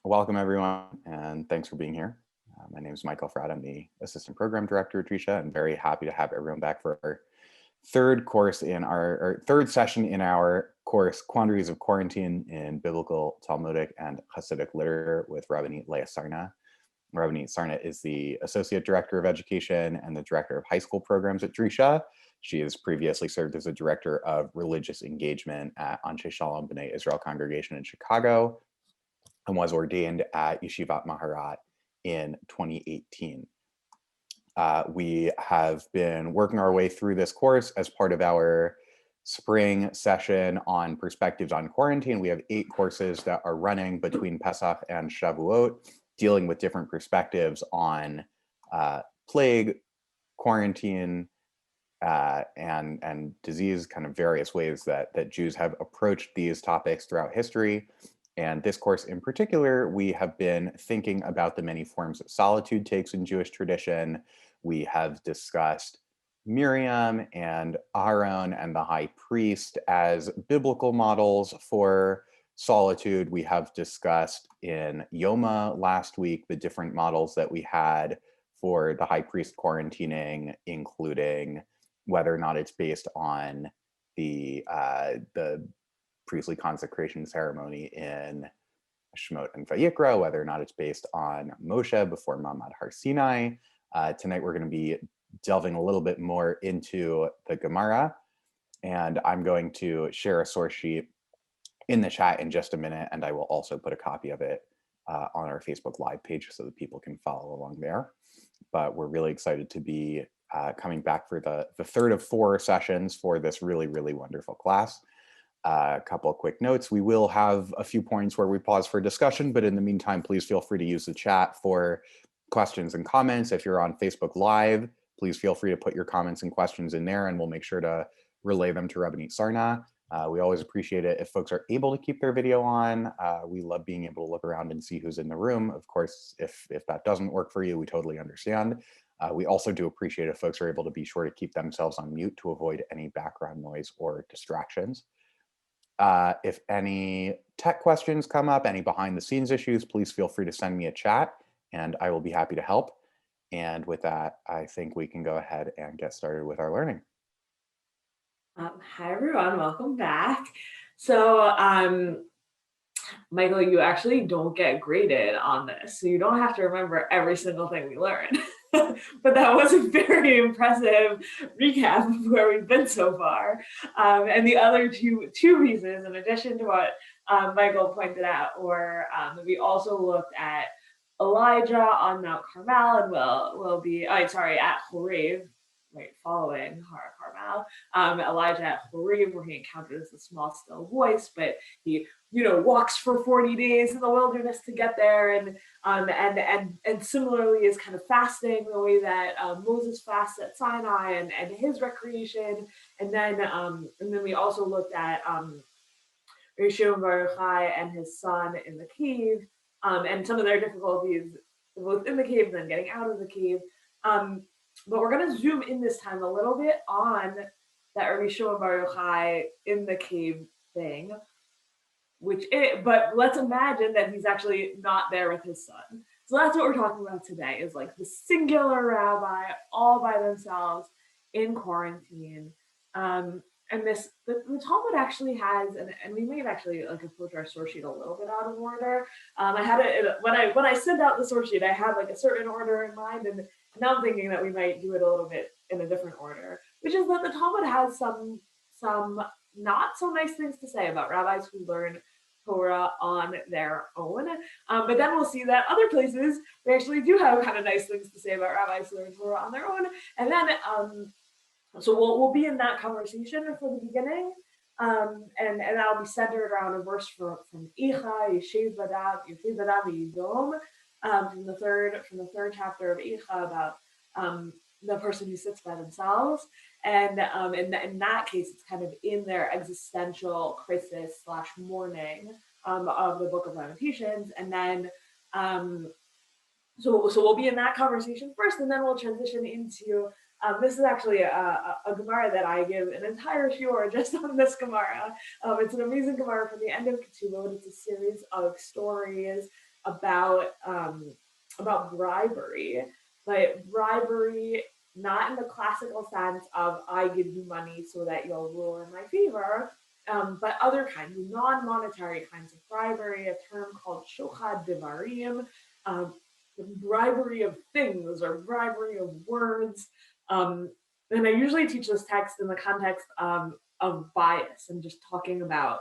Welcome, everyone, and thanks for being here. My name is Michael Fratt. I'm the Assistant Program Director at Drisha. I'm very happy to have everyone back for our third session in our course, Quandaries of Quarantine in Biblical, Talmudic, and Hasidic Literature with Rabbanit Leah Sarna. Rabbanit Sarna is the Associate Director of Education and the Director of High School Programs at Drisha. She has previously served as a Director of Religious Engagement at Anshe Shalom B'nai Israel Congregation in Chicago, and was ordained at Yeshivat Maharat in 2018. We have been working our way through this course as part of our spring session on perspectives on quarantine. We have 8 courses that are running between Pesach and Shavuot, dealing with different perspectives on plague, quarantine, and disease, kind of various ways that Jews have approached these topics throughout history. And this course in particular, we have been thinking about the many forms that solitude takes in Jewish tradition. We have discussed Miriam and Aaron and the high priest as biblical models for solitude. We have discussed in Yoma last week the different models that we had for the high priest quarantining, including whether or not it's based on the priestly consecration ceremony in Shemot and Vayikra, whether or not it's based on Moshe before Mamad Har Sinai. Tonight we're going to be delving a little bit more into the Gemara, and I'm going to share a source sheet in the chat in just a minute, and I will also put a copy of it on our Facebook Live page so that people can follow along there. But we're really excited to be coming back for the third of 4 sessions for this really, really wonderful class. A couple of quick notes. We will have a few points where we pause for discussion, but in the meantime, please feel free to use the chat for questions and comments. If you're on Facebook Live, please feel free to put your comments and questions in there, and we'll make sure to relay them to Rabbanit Sarna. We always appreciate it if folks are able to keep their video on. We love being able to look around and see who's in the room. Of course, if that doesn't work for you, we totally understand. We also do appreciate if folks are able to be sure to keep themselves on mute to avoid any background noise or distractions. If any tech questions come up, any behind the scenes issues, please feel free to send me a chat and I will be happy to help. And with that, I think we can go ahead and get started with our learning. Hi, everyone. Welcome back. So, Michael, you actually don't get graded on this, so you don't have to remember every single thing we learned. But that was a very impressive recap of where we've been so far. And the other two reasons, in addition to what Michael pointed out, were that we also looked at Elijah on Mount Carmel, and will be at Horeb, right, following Carmel. Elijah at Horeb, where he encounters the small still voice, but he walks for 40 days in the wilderness to get there, and similarly is kind of fasting the way that Moses fasts at Sinai, and his recreation. And then we also looked at Rabbi Shimon Bar Yochai and his son in the cave, and some of their difficulties both in the cave and then getting out of the cave. But we're going to zoom in this time a little bit on that Rabbi Shimon Bar Yochai in the cave thing, but let's imagine that he's actually not there with his son. So that's what we're talking about today, is like the singular rabbi all by themselves in quarantine. And the Talmud actually has, and we may have actually like approached our source sheet a little bit out of order. I had it when I sent out the source sheet, I had like a certain order in mind, and now I'm thinking that we might do it a little bit in a different order, which is that the Talmud has some not so nice things to say about rabbis who learn Torah on their own. But then we'll see that other places, they actually do have kind of nice things to say about rabbis who learn Torah on their own. And then, so we'll be in that conversation for the beginning. And that'll be centered around a verse from Eicha, Yeshiv Badav Yidom, from the third chapter of Eicha, about the person who sits by themselves. And in that case, it's kind of in their existential crisis / mourning of the Book of Lamentations. And then, so we'll be in that conversation first, and then we'll transition into, this is actually a Gemara that I give an entire shiur just on this Gemara. It's an amazing Gemara from the end of Ketubot. It's a series of stories about bribery, but bribery not in the classical sense of I give you money so that you'll rule in my favor, but other kinds, non-monetary kinds of bribery, a term called shochad devarim, bribery of things or bribery of words. And I usually teach this text in the context of bias and just talking about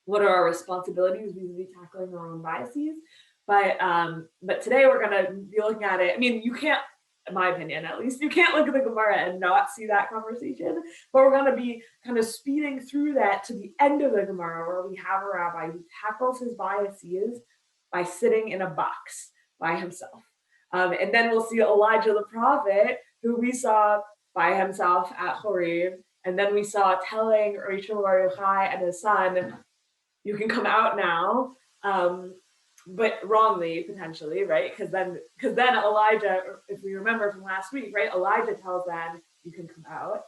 what are our responsibilities vis-a-vis tackling our own biases. But today we're going to be looking at it. I mean, you can't, in my opinion at least, you can't look at the Gemara and not see that conversation. But we're going to be kind of speeding through that to the end of the Gemara, where we have a rabbi who tackles his biases by sitting in a box by himself. And then we'll see Elijah the prophet, who we saw by himself at Horeb. And then we saw telling Rabbi Shimon Bar Yochai and his son, you can come out now, but wrongly potentially, right? Because then Elijah, if we remember from last week, right? Elijah tells them you can come out,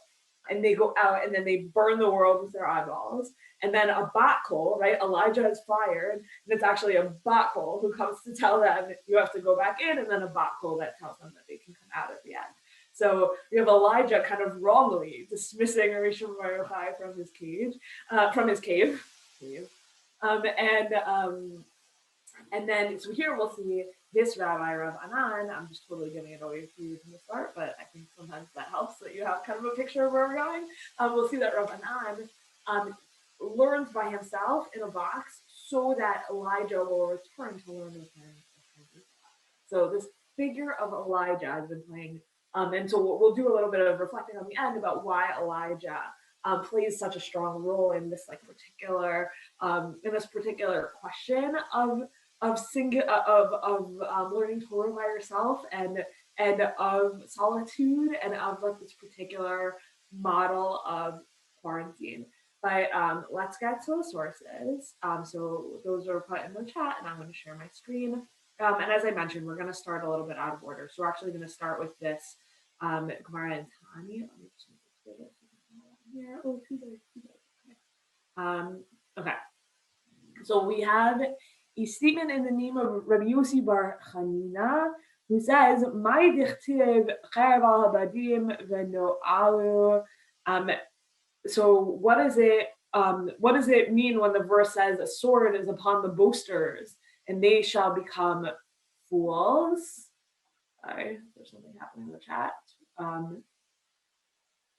and they go out and then they burn the world with their eyeballs. And then a bat kol, right? Elijah is fired, and it's actually a bat kol who comes to tell them you have to go back in, and then a bat kol that tells them that they can come out at the end. So we have Elijah kind of wrongly dismissing Rabbi Shimon Bar Yochai from his cave. And then so here we'll see this rabbi, Rav Anan. I'm just totally giving it away for you from the start, but I think sometimes that helps that you have kind of a picture of where we're going. We'll see that Rav Anan learns by himself in a box so that Elijah will return to learn with him. So this figure of Elijah has been playing, and so we'll do a little bit of reflecting on the end about why Elijah plays such a strong role in this particular question of learning Torah by yourself and of solitude and of this particular model of quarantine. But let's get to the sources. So those are put in the chat, and I'm going to share my screen. And as I mentioned, we're going to start a little bit out of order. So we're actually going to start with this Gemara and Tani. Let me just make it here. Oh, okay. So we have a statement in the name of Rabbi Yossi Bar Chanina, who says, "My dichtiv charav al habadim v'no'alu." So what is it? What does it mean when the verse says, "A sword is upon the boasters, and they shall become fools"? Sorry, there's something happening in the chat.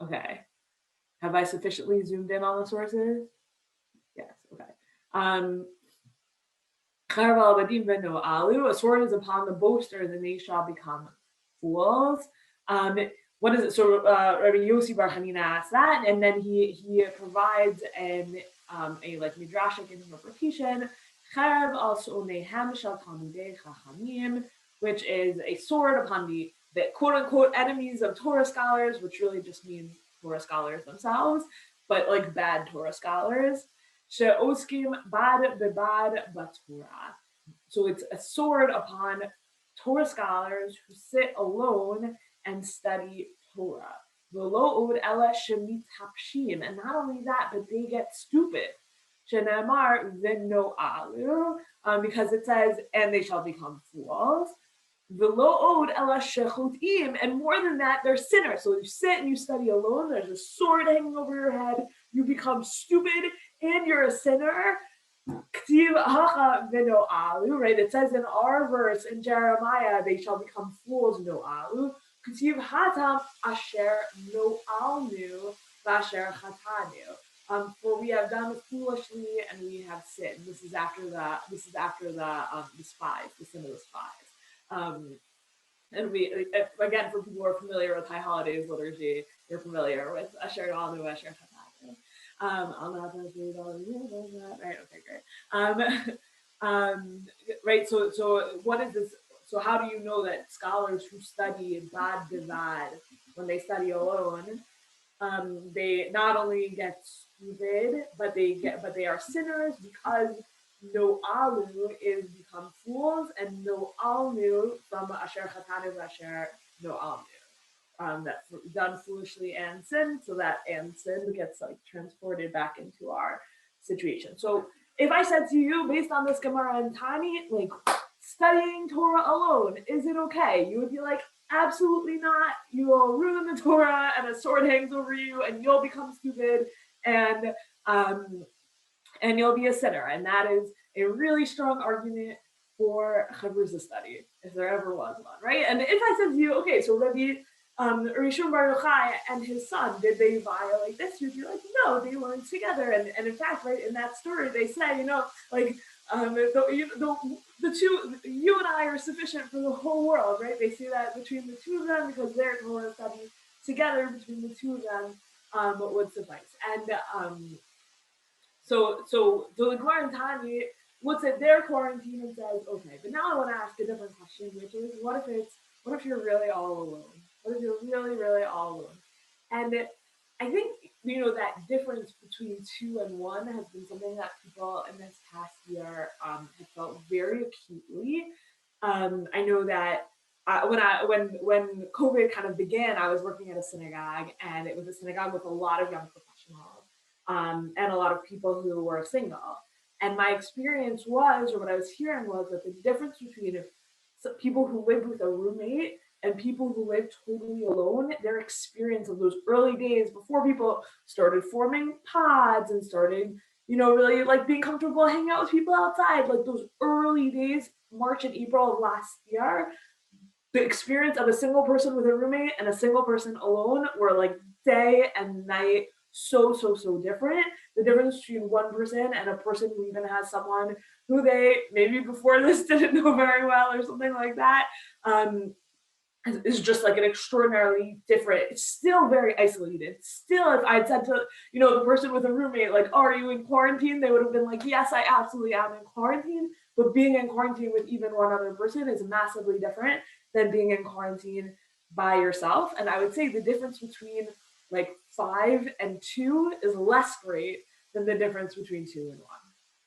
Okay. Have I sufficiently zoomed in on the sources? Yes, okay. A sword is upon the boasters, and they shall become fools. What is it? So Rabbi Yossi Bar Chanina asks that, and then he provides a midrashic interpretation. Charav al so'onehem shel talmidei chachamim, which is a sword upon the quote unquote enemies of Torah scholars, which really just means Torah scholars themselves, but like bad Torah scholars. She'oskim bad bebad batorah. So it's a sword upon Torah scholars who sit alone and study Torah. V'lo od ela shemitapshim, and not only that, but they get stupid. Shenemar v'no'alu, because it says, and they shall become fools. V'lo od ela shechutim, and more than that, they're sinners. So you sit and you study alone, there's a sword hanging over your head, you become stupid, and you're a sinner. Right? It says in our verse in Jeremiah, they shall become fools, no'alu. Asher no'alnu v'asher chatanu. For we have done foolishly and we have sinned. This is after the spies, the sin of the spies. And we, again, for people who are familiar with High Holidays liturgy, you're familiar with Asher no'alnu v'asher chatanu. I'll not read all of that. Right, okay, great. Right, so what is this? So how do you know that scholars who study bad divad, when they study alone, they not only get stupid, but they are sinners, because no alu is become fools, and no alnu from asher chatanu asher no alnu. That done foolishly and sin, so that and sin gets transported back into our situation. So if I said to you, based on this Gemara and Tani, like, studying Torah alone, is it okay? You would be like, absolutely not. You will ruin the Torah, and a sword hangs over you, and you'll become stupid, and you'll be a sinner. And that is a really strong argument for chavrusa study, if there ever was one, right? And if I said to you, okay, so Rabbi Shimon Bar Yochai and his son, did they violate this? You'd be like, no, they learned together. And in fact, right, in that story, they say, like, the two, you and I are sufficient for the whole world, right? They say that between the two of them, because their Torah study together between the two of them would suffice. And so the Gemara and Tani looks at their quarantine and says, okay, but now I want to ask a different question, which is, what if you're really all alone? What if you're really, really all alone? And I think, that difference between 2 and 1 has been something that people in this past year have felt very acutely. I know that when COVID kind of began, I was working at a synagogue, and it was a synagogue with a lot of young professionals and a lot of people who were single. And my experience was, or what I was hearing was, that the difference between people who lived with a roommate and people who lived totally alone, their experience of those early days before people started forming pods and started, really like being comfortable hanging out with people outside, like those early days, March and April of last year, the experience of a single person with a roommate and a single person alone were like day and night, so different. The difference between one person and a person who even has someone who they maybe before this didn't know very well or something like that, is just like an extraordinarily different. It's still very isolated. Still, if I'd said to the person with a roommate, like, oh, are you in quarantine? They would have been like, yes, I absolutely am in quarantine. But being in quarantine with even one other person is massively different than being in quarantine by yourself. And I would say the difference between like 5 and 2 is less great than the difference between 2 and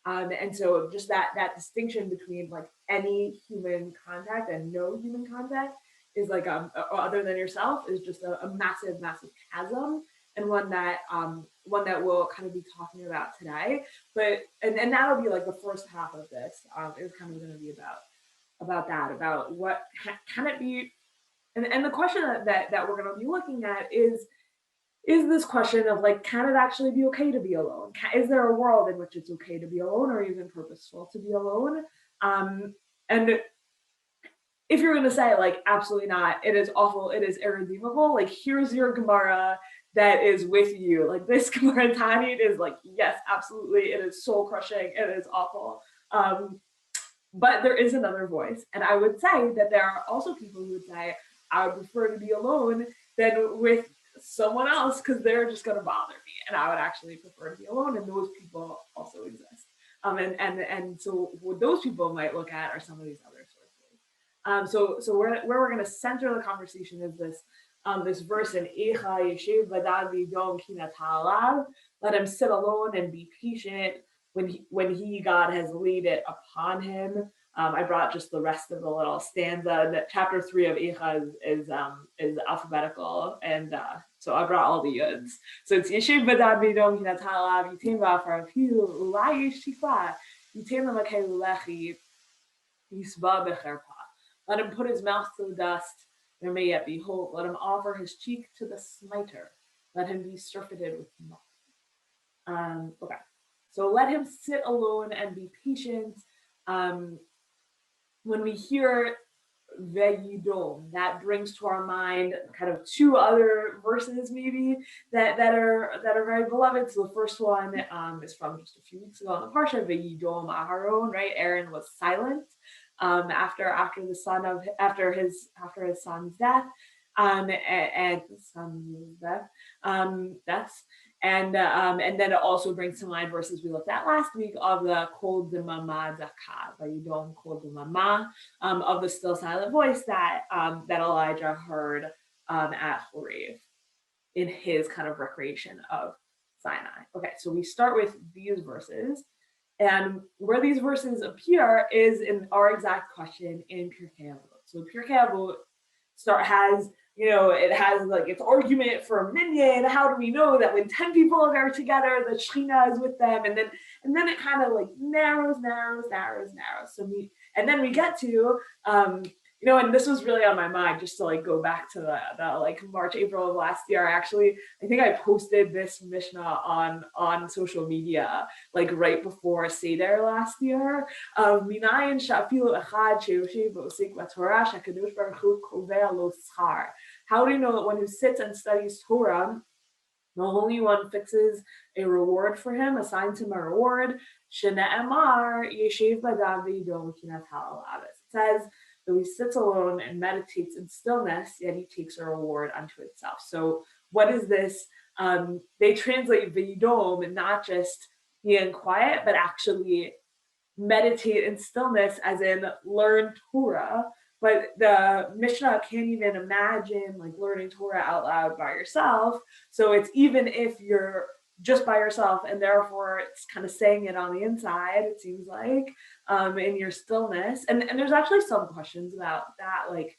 1. And so just that distinction between like any human contact and no human contact is like other than yourself is just a massive chasm, and one that we'll kind of be talking about today. But and that'll be like the first half of this is kind of going to be about what can it be, and the question that we're going to be looking at is this question of like, can it actually be okay to be alone? Is there a world in which it's okay to be alone, or even purposeful to be alone? And if you're going to say like, absolutely not, it is awful, it is irredeemable, like here's your Gemara that is with you. Like this Gemara Tani is like, yes, absolutely, it is soul crushing, it is awful. But there is another voice. And I would say that there are also people who would say, I would prefer to be alone than with someone else because they're just going to bother me. And I would actually prefer to be alone. And those people also exist. And so what those people might look at are some of these other sources. So where we're going to center the conversation is this verse in Eicha Yeshiv Badad V'Yom Kinat Ha'alav. Let him sit alone and be patient when he, God, has laid it upon him. I brought just the rest of the little stanza. Chapter 3 of Eicha is alphabetical, and so I brought all the yuds. So it's Yeshiv Badad V'Yom Kinat Ha'alav Yitem V'Afar Pilu Ulai Yishtifa Yitem L'Makei Lechi Yisba B'Cherpa. Let him put his mouth to the dust, there may yet be hope. Let him offer his cheek to the smiter. Let him be surfeited with mud. Okay, so let him sit alone and be patient. When we hear Veyidom, that brings to our mind kind of 2 other verses maybe that are very beloved. So the first one is from just a few weeks ago in the Parsha, Veyidom Aharon, right? Aaron was silent after his son's death, and then it also brings to mind verses we looked at last week of the Kol Demama Daka, Vayidom Kol Demama, of the still silent voice that Elijah heard at Horeb in his kind of recreation of Sinai. Okay, so we start with these verses. And where these verses appear is in our exact question in Pirkei Avot. So Pirkei Avot has, it has like its argument for a minyan. How do we know that when 10 people are together, the Shekhinah is with them? And then it kind of like narrows. And then we get to, and this was really on my mind, just to like go back to the like March, April of last year. I think I posted this Mishnah on social media, like right before Seder last year. Minayin shafilu echad sheyoshev v'osek b'Torah shekadosh baruch hu kovea lo schar. How do you know that one who sits and studies Torah, the Holy One fixes a reward for him, assigns him a reward? Shene'emar yeshev b'adav v'yidom kinat ha'alav. It says that he sits alone and meditates in stillness, yet he takes a reward unto itself. So what is this? They translate v'yidom, not just being quiet, but actually meditate in stillness, as in learn Torah. But the Mishnah can't even imagine like learning Torah out loud by yourself. So it's even if you're just by yourself, and therefore it's kind of saying it on the inside, it seems like, in your stillness. And there's actually some questions about that, like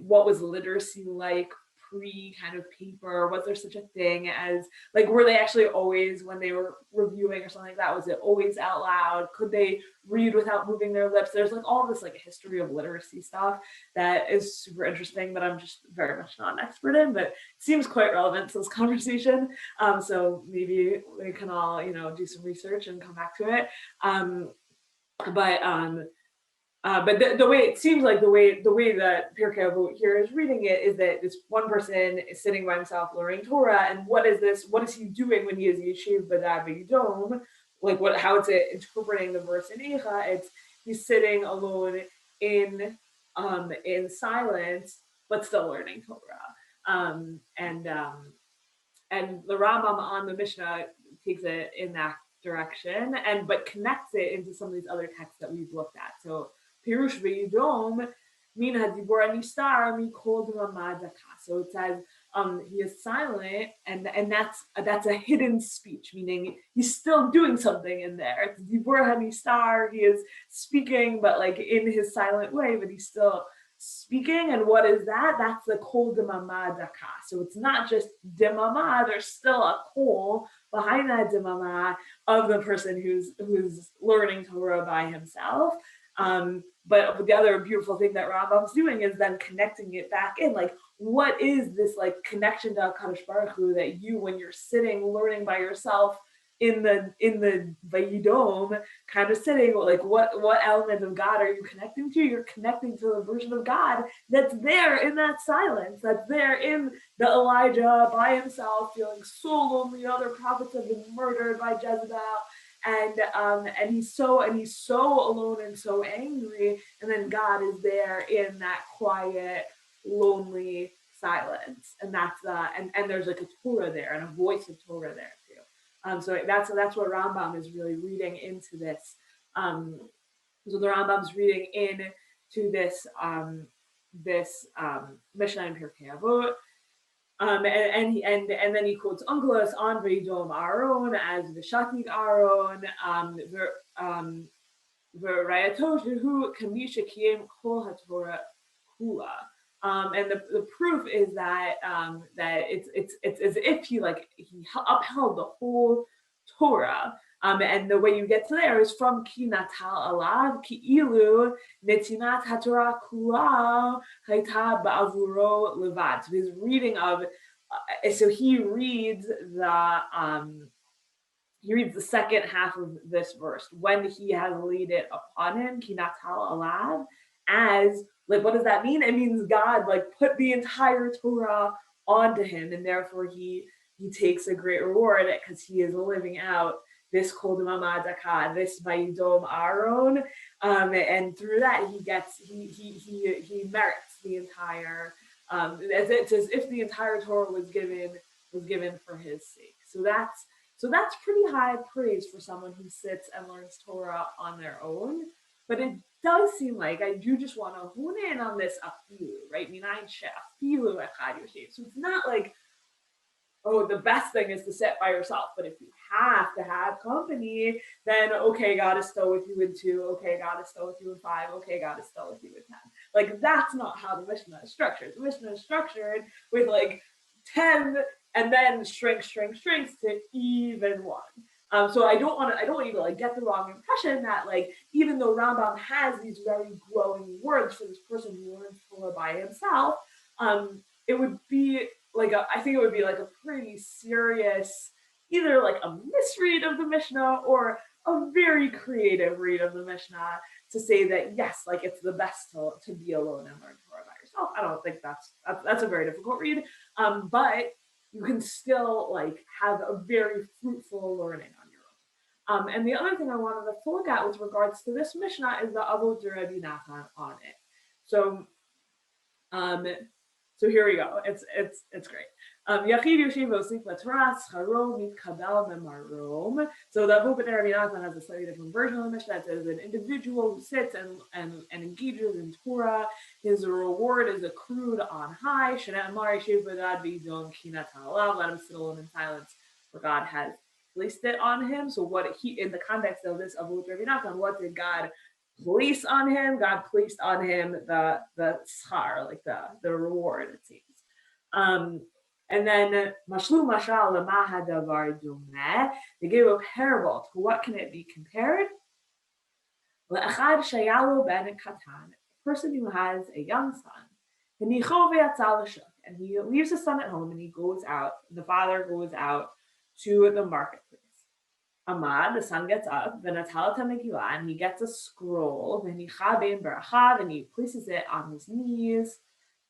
what was literacy like pre kind of paper? Was there such a thing as like, were they actually always, when they were reviewing or something like that, was it always out loud? Could they read without moving their lips? There's like all this like history of literacy stuff that is super interesting, but I'm just very much not an expert in, but it seems quite relevant to this conversation. So maybe we can all, do some research and come back to it. But the way it seems like the way that Pirkei Avot here is reading it is that this one person is sitting by himself learning Torah, and what is he doing when he is yeshiv b'dad v'yidom? Like how it's interpreting the verse in Eicha, it's he's sitting alone in silence but still learning Torah. And the Rambam on the Mishnah takes it in that direction, but connects it into some of these other texts that we've looked at. So Pirush v'yidom min hadibur anistar mikol d'mamad daka. So it says he is silent, and that's a hidden speech, meaning he's still doing something in there. It's dibur hanistar, he is speaking, but like in his silent way, but he's still speaking. And what is that? That's the kol d'mamad daka. So it's not just demama, there's still a kol behind that demama of the person who's learning Torah by himself. But the other beautiful thing that Rambam's doing is then connecting it back in. Like, what is this like connection to HaKadosh Baruch Hu that you, when you're sitting learning by yourself in the Vayidom, kind of sitting, like what element of God are you connecting to? You're connecting to the version of God that's there in that silence, that's there in the Elijah by himself, feeling so lonely. Other prophets have been murdered by Jezebel. And he's so alone and so angry, and then God is there in that quiet, lonely silence, and that's and there's like a Torah there and a voice of Torah there too. So that's what Rambam is really reading into this. So the Rambam's reading into this Mishnah in Pirkei Avot. And then he quotes Unkelos on V'yidom Aaron as V'shatig Aaron, V'rayato shehu kamisha kiyem kol haTorah kula. And the proof is that it's as if he upheld the whole Torah. And the way you get to there is from ki natal alav ki ilu netinat haTorah kula hayta ba'avuro levad. So his reading of, so he reads the second half of this verse, when he has laid it upon him, ki natal alav, as like, what does that mean? It means God like put the entire Torah onto him, and therefore he takes a great reward because he is living out this kol d'mamad daka, this vayidom Aaron, and through that he merits the entire. It's as if the entire Torah was given for his sake. So that's pretty high praise for someone who sits and learns Torah on their own. But it does seem like I do just want to hone in on this afilu, right? Minayin she'afilu echad yoshev. So it's not like, oh, the best thing is to sit by yourself. But if you have to have company, then okay, God is still with you in 2. Okay, God is still with you in 5. Okay, God is still with you in 10. Like, that's not how the Mishnah is structured. The Mishnah is structured with like 10 and then shrinks to even 1. So I don't want you to like get the wrong impression that like, even though Rambam has these very glowing words for this person who learns Torah by himself, it would be like I think it would be like a pretty serious, either like a misread of the Mishnah or a very creative read of the Mishnah to say that yes, like it's the best to be alone and learn Torah by yourself. I don't think that's a very difficult read, but you can still like have a very fruitful learning on your own. And the other thing I wanted to look at with regards to this Mishnah is the Avot Rebbe Nachman on it. So here we go. It's great. Yachid Yoshev Osif Latras Charo Mitkabel Memarom. So the Avot Rebbe Nachman has a slightly different version of the Mishnah. It says an individual who sits and engages in Torah, his reward is accrued on high. Let him sit alone in silence, for God has placed it on him. So what he, in the context of this Avot Rebbe Nachman, what did God place on him? God placed on him the schar, like the reward, it seems. And then Mashlu Mashal Lamaha Davar Dumeh, they gave a parable. To what can it be compared? Le'achad Shayalo Ben Katan, a person who has a young son, and he leaves his son at home and he goes out, the father goes out to the marketplace. Amad, the son gets up, and he gets a scroll, and he places it on his knees.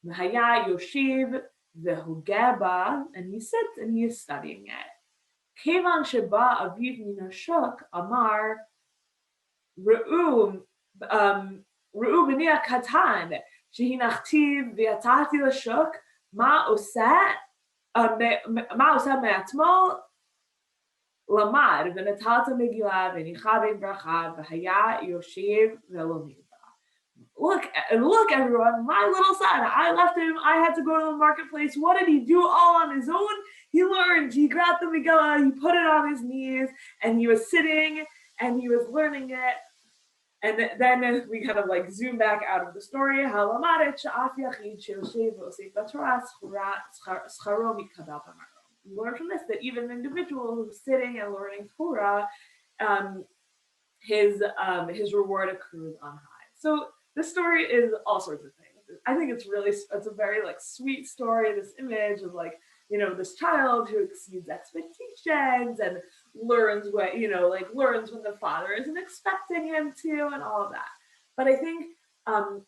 Yoshiv v'hugeba, and he sits and he is studying it. Kevan sheba aviv minashuk amar re'u b'nia katan shehinachtiv v'yatati l'shuk ma oseh me'atmo Lamad v'natalta megillah v'nichav bracha v'haya yoshev v'lomid. Look, everyone, my little son, I left him, I had to go to the marketplace. What did he do all on his own? He learned, he grabbed the Megillah, he put it on his knees, and he was sitting, and he was learning it. And then we kind of like zoom back out of the story. We learn from this that even an individual who's sitting and learning Torah, his reward accrues on high. So this story is all sorts of things. I think it's a very like sweet story. This image of like, this child who exceeds expectations and learns what, learns when the father isn't expecting him to, and all of that. But I think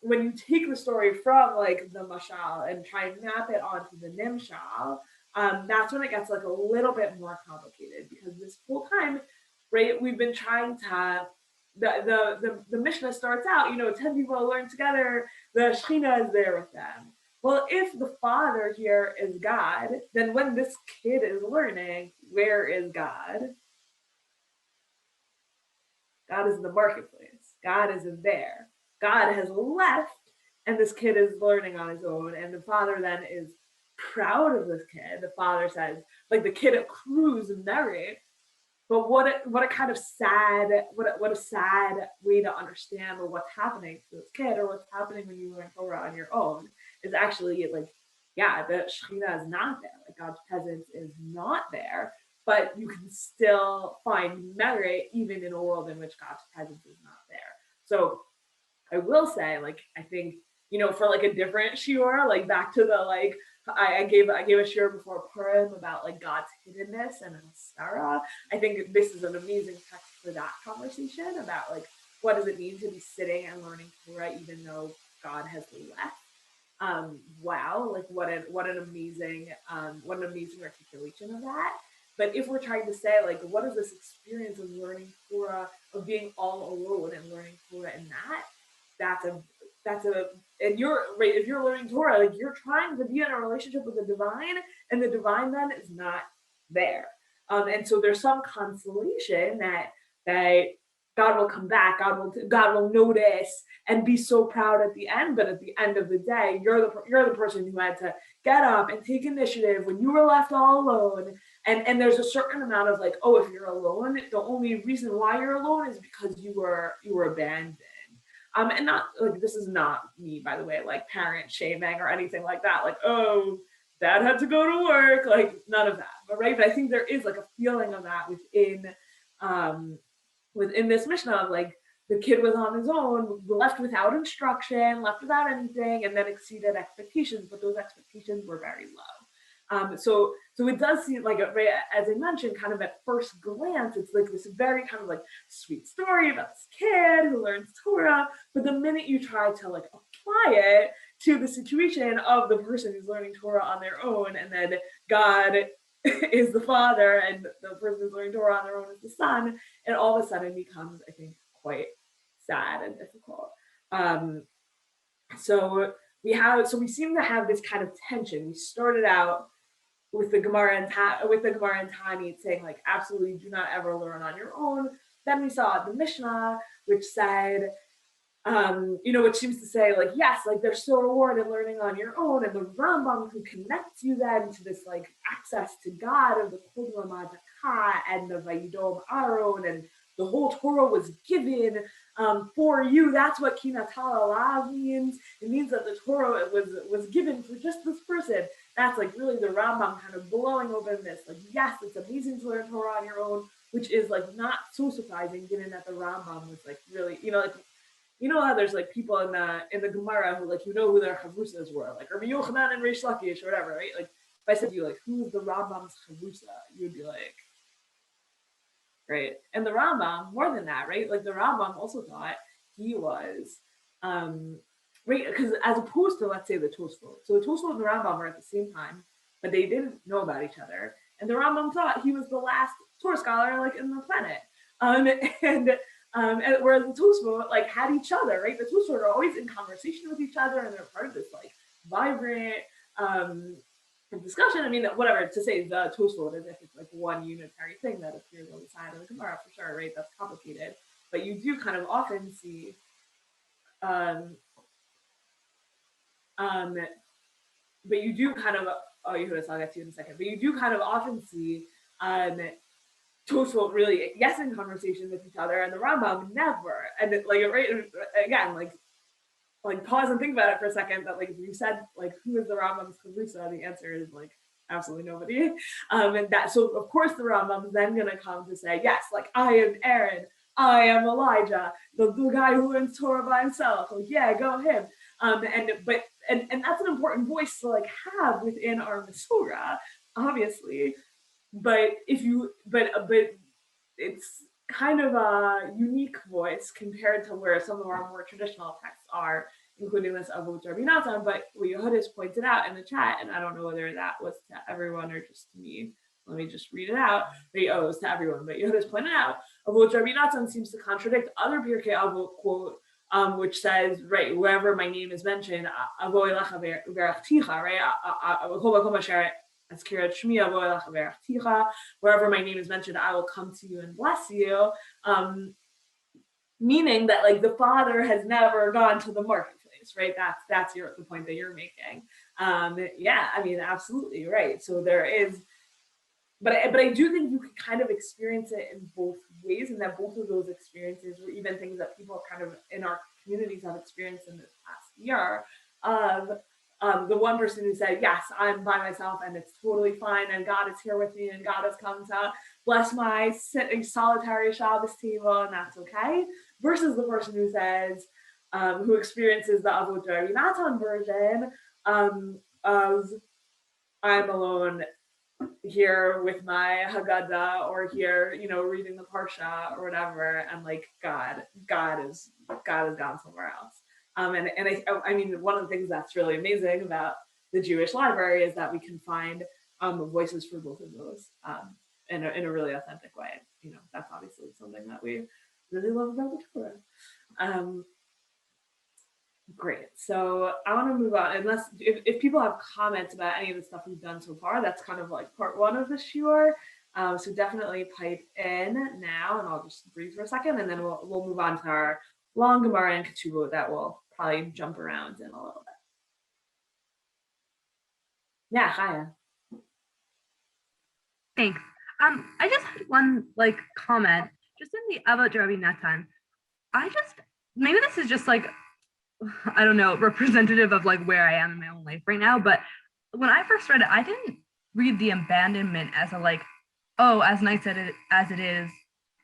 when you take the story from like the mashal and try and map it onto the nimshal, that's when it gets like a little bit more complicated, because this whole time, right, we've been trying to the Mishnah starts out, 10 people learn together, the Shekhinah is there with them. Well, if the father here is God, then when this kid is learning, where is God? God is in the marketplace. God isn't there. God has left, and this kid is learning on his own, and the father then is proud of this kid. The father says, like, the kid accrues merit. But what a kind of sad, what a sad way to understand what's happening to this kid, or what's happening when you learn Torah on your own, is actually like, yeah, the Shekhinah is not there. Like, God's presence is not there, but you can still find merit even in a world in which God's presence is not there. So I will say, like, I think, for like a different shiur, like back to the like, I gave a shiur before Purim about like God's hiddenness and Sarna. I think this is an amazing text for that conversation about like, what does it mean to be sitting and learning Torah even though God has left? Wow, like what an amazing articulation of that. But if we're trying to say like, what is this experience of learning Torah, of being all alone and learning Torah in and you're right, if you're learning Torah, like you're trying to be in a relationship with the divine, and the divine then is not there. And so there's some consolation that God will come back, God will notice and be so proud at the end. But at the end of the day, you're the person who had to get up and take initiative when you were left all alone. And there's a certain amount of like, oh, if you're alone, the only reason why you're alone is because you were abandoned. And not like, this is not me, by the way, like parent shaming or anything like that. Like, oh, dad had to go to work, like none of that. But right, but I think there is like a feeling of that within this Mishnah of like the kid was on his own, left without instruction, left without anything, and then exceeded expectations, but those expectations were very low. So it does seem like, as I mentioned, kind of at first glance, it's like this very kind of like sweet story about this kid who learns Torah, but the minute you try to like apply it to the situation of the person who's learning Torah on their own, and then God is the father and the person who's learning Torah on their own is the son, it all of a sudden becomes, I think, quite sad and difficult. So we seem to have this kind of tension. We started out with the Gemara and Tanit saying like, absolutely do not ever learn on your own. Then we saw the Mishnah, which said, which seems to say like, yes, like there's still reward in learning on your own, and the Rambam who connects you then to this like access to God of the Kol Madaka and the Vayidom Aron, and the whole Torah was given for you. That's what Kinatal Alav means. It means that the Torah was given for just this person. That's like really the Rambam kind of blowing open this, like, yes, it's amazing to learn Torah on your own, which is like not so surprising given that the Rambam was like really, how there's like people in the Gemara who like, who their chavrusas were, like Rabbi Yochanan and Reish Lakish or whatever, right? Like if I said to you like, who's the Rambam's chavrusa, you'd be like, right? And the Rambam, more than that, right? Like the Rambam also thought he was, right? Because as opposed to, let's say, the Tosfot. So the Tosfot and the Rambam were at the same time, but they didn't know about each other. And the Rambam thought he was the last Torah scholar like in the planet. And whereas the Tosfot like had each other, right? The Tosfot are always in conversation with each other, and they're part of this like vibrant discussion. I mean, whatever, to say the Tosfot as if it's like one unitary thing that appears on the side of the Gemara, for sure, right? That's complicated. But you do kind of often see but you do kind of, I'll get to you in a second, but you do kind of often see Tosfot really, yes, in conversation with each other, and the Rambam never. And it, like, right, again, like pause and think about it for a second, that like if you said like, who is the Rambam's chavrusa, the answer is like absolutely nobody. And that, so of course the Rambam is then gonna come to say, yes, like I am Aaron, I am Elijah, the guy who learns Torah by himself, like yeah, go him. And that's an important voice to like have within our Masorah, obviously. But it's kind of a unique voice compared to where some of our more traditional texts are, including this Avot Rabbi Natan. But what Yehudis pointed out in the chat, and I don't know whether that was to everyone or just to me. Let me just read it out. It was to everyone, but Yehudis pointed out Avot Rabbi Natan seems to contradict other Pirkei Avot quote, which says, right, wherever my name is mentioned, Avo Elecha Verachticha, right? Wherever my name is mentioned, I will come to you and bless you. Meaning that like the father has never gone to the marketplace, right? That's the point that you're making. Yeah, I mean, absolutely right. So there is, but I do think you can kind of experience it in both ways, and that both of those experiences were even things that people kind of in our communities have experienced in this past year of the one person who said, yes, I'm by myself and it's totally fine, and God is here with me, and God has come to bless my sitting solitary Shabbos table, and that's okay, versus the person who says, who experiences the Avot Rabbi Natan version of I'm alone here with my Haggadah, or here, reading the Parsha or whatever, and like God has gone somewhere else. And I mean, one of the things that's really amazing about the Jewish library is that we can find voices for both of those in a really authentic way. That's obviously something that we really love about the Torah. Great. So I want to move on, unless if people have comments about any of the stuff we've done so far. That's kind of like part one of the shiur. So definitely pipe in now, and I'll just breathe for a second, and then we'll move on to our long Gemara and Ketubot that will probably jump around in a little bit. Yeah, Chaya. Thanks. I just had one comment. Just in the Avot Rabbi Natan, I just maybe this is just like, I don't know, representative of like where I am in my own life right now. But when I first read it, I didn't read the abandonment as a like, oh, as nice as it is,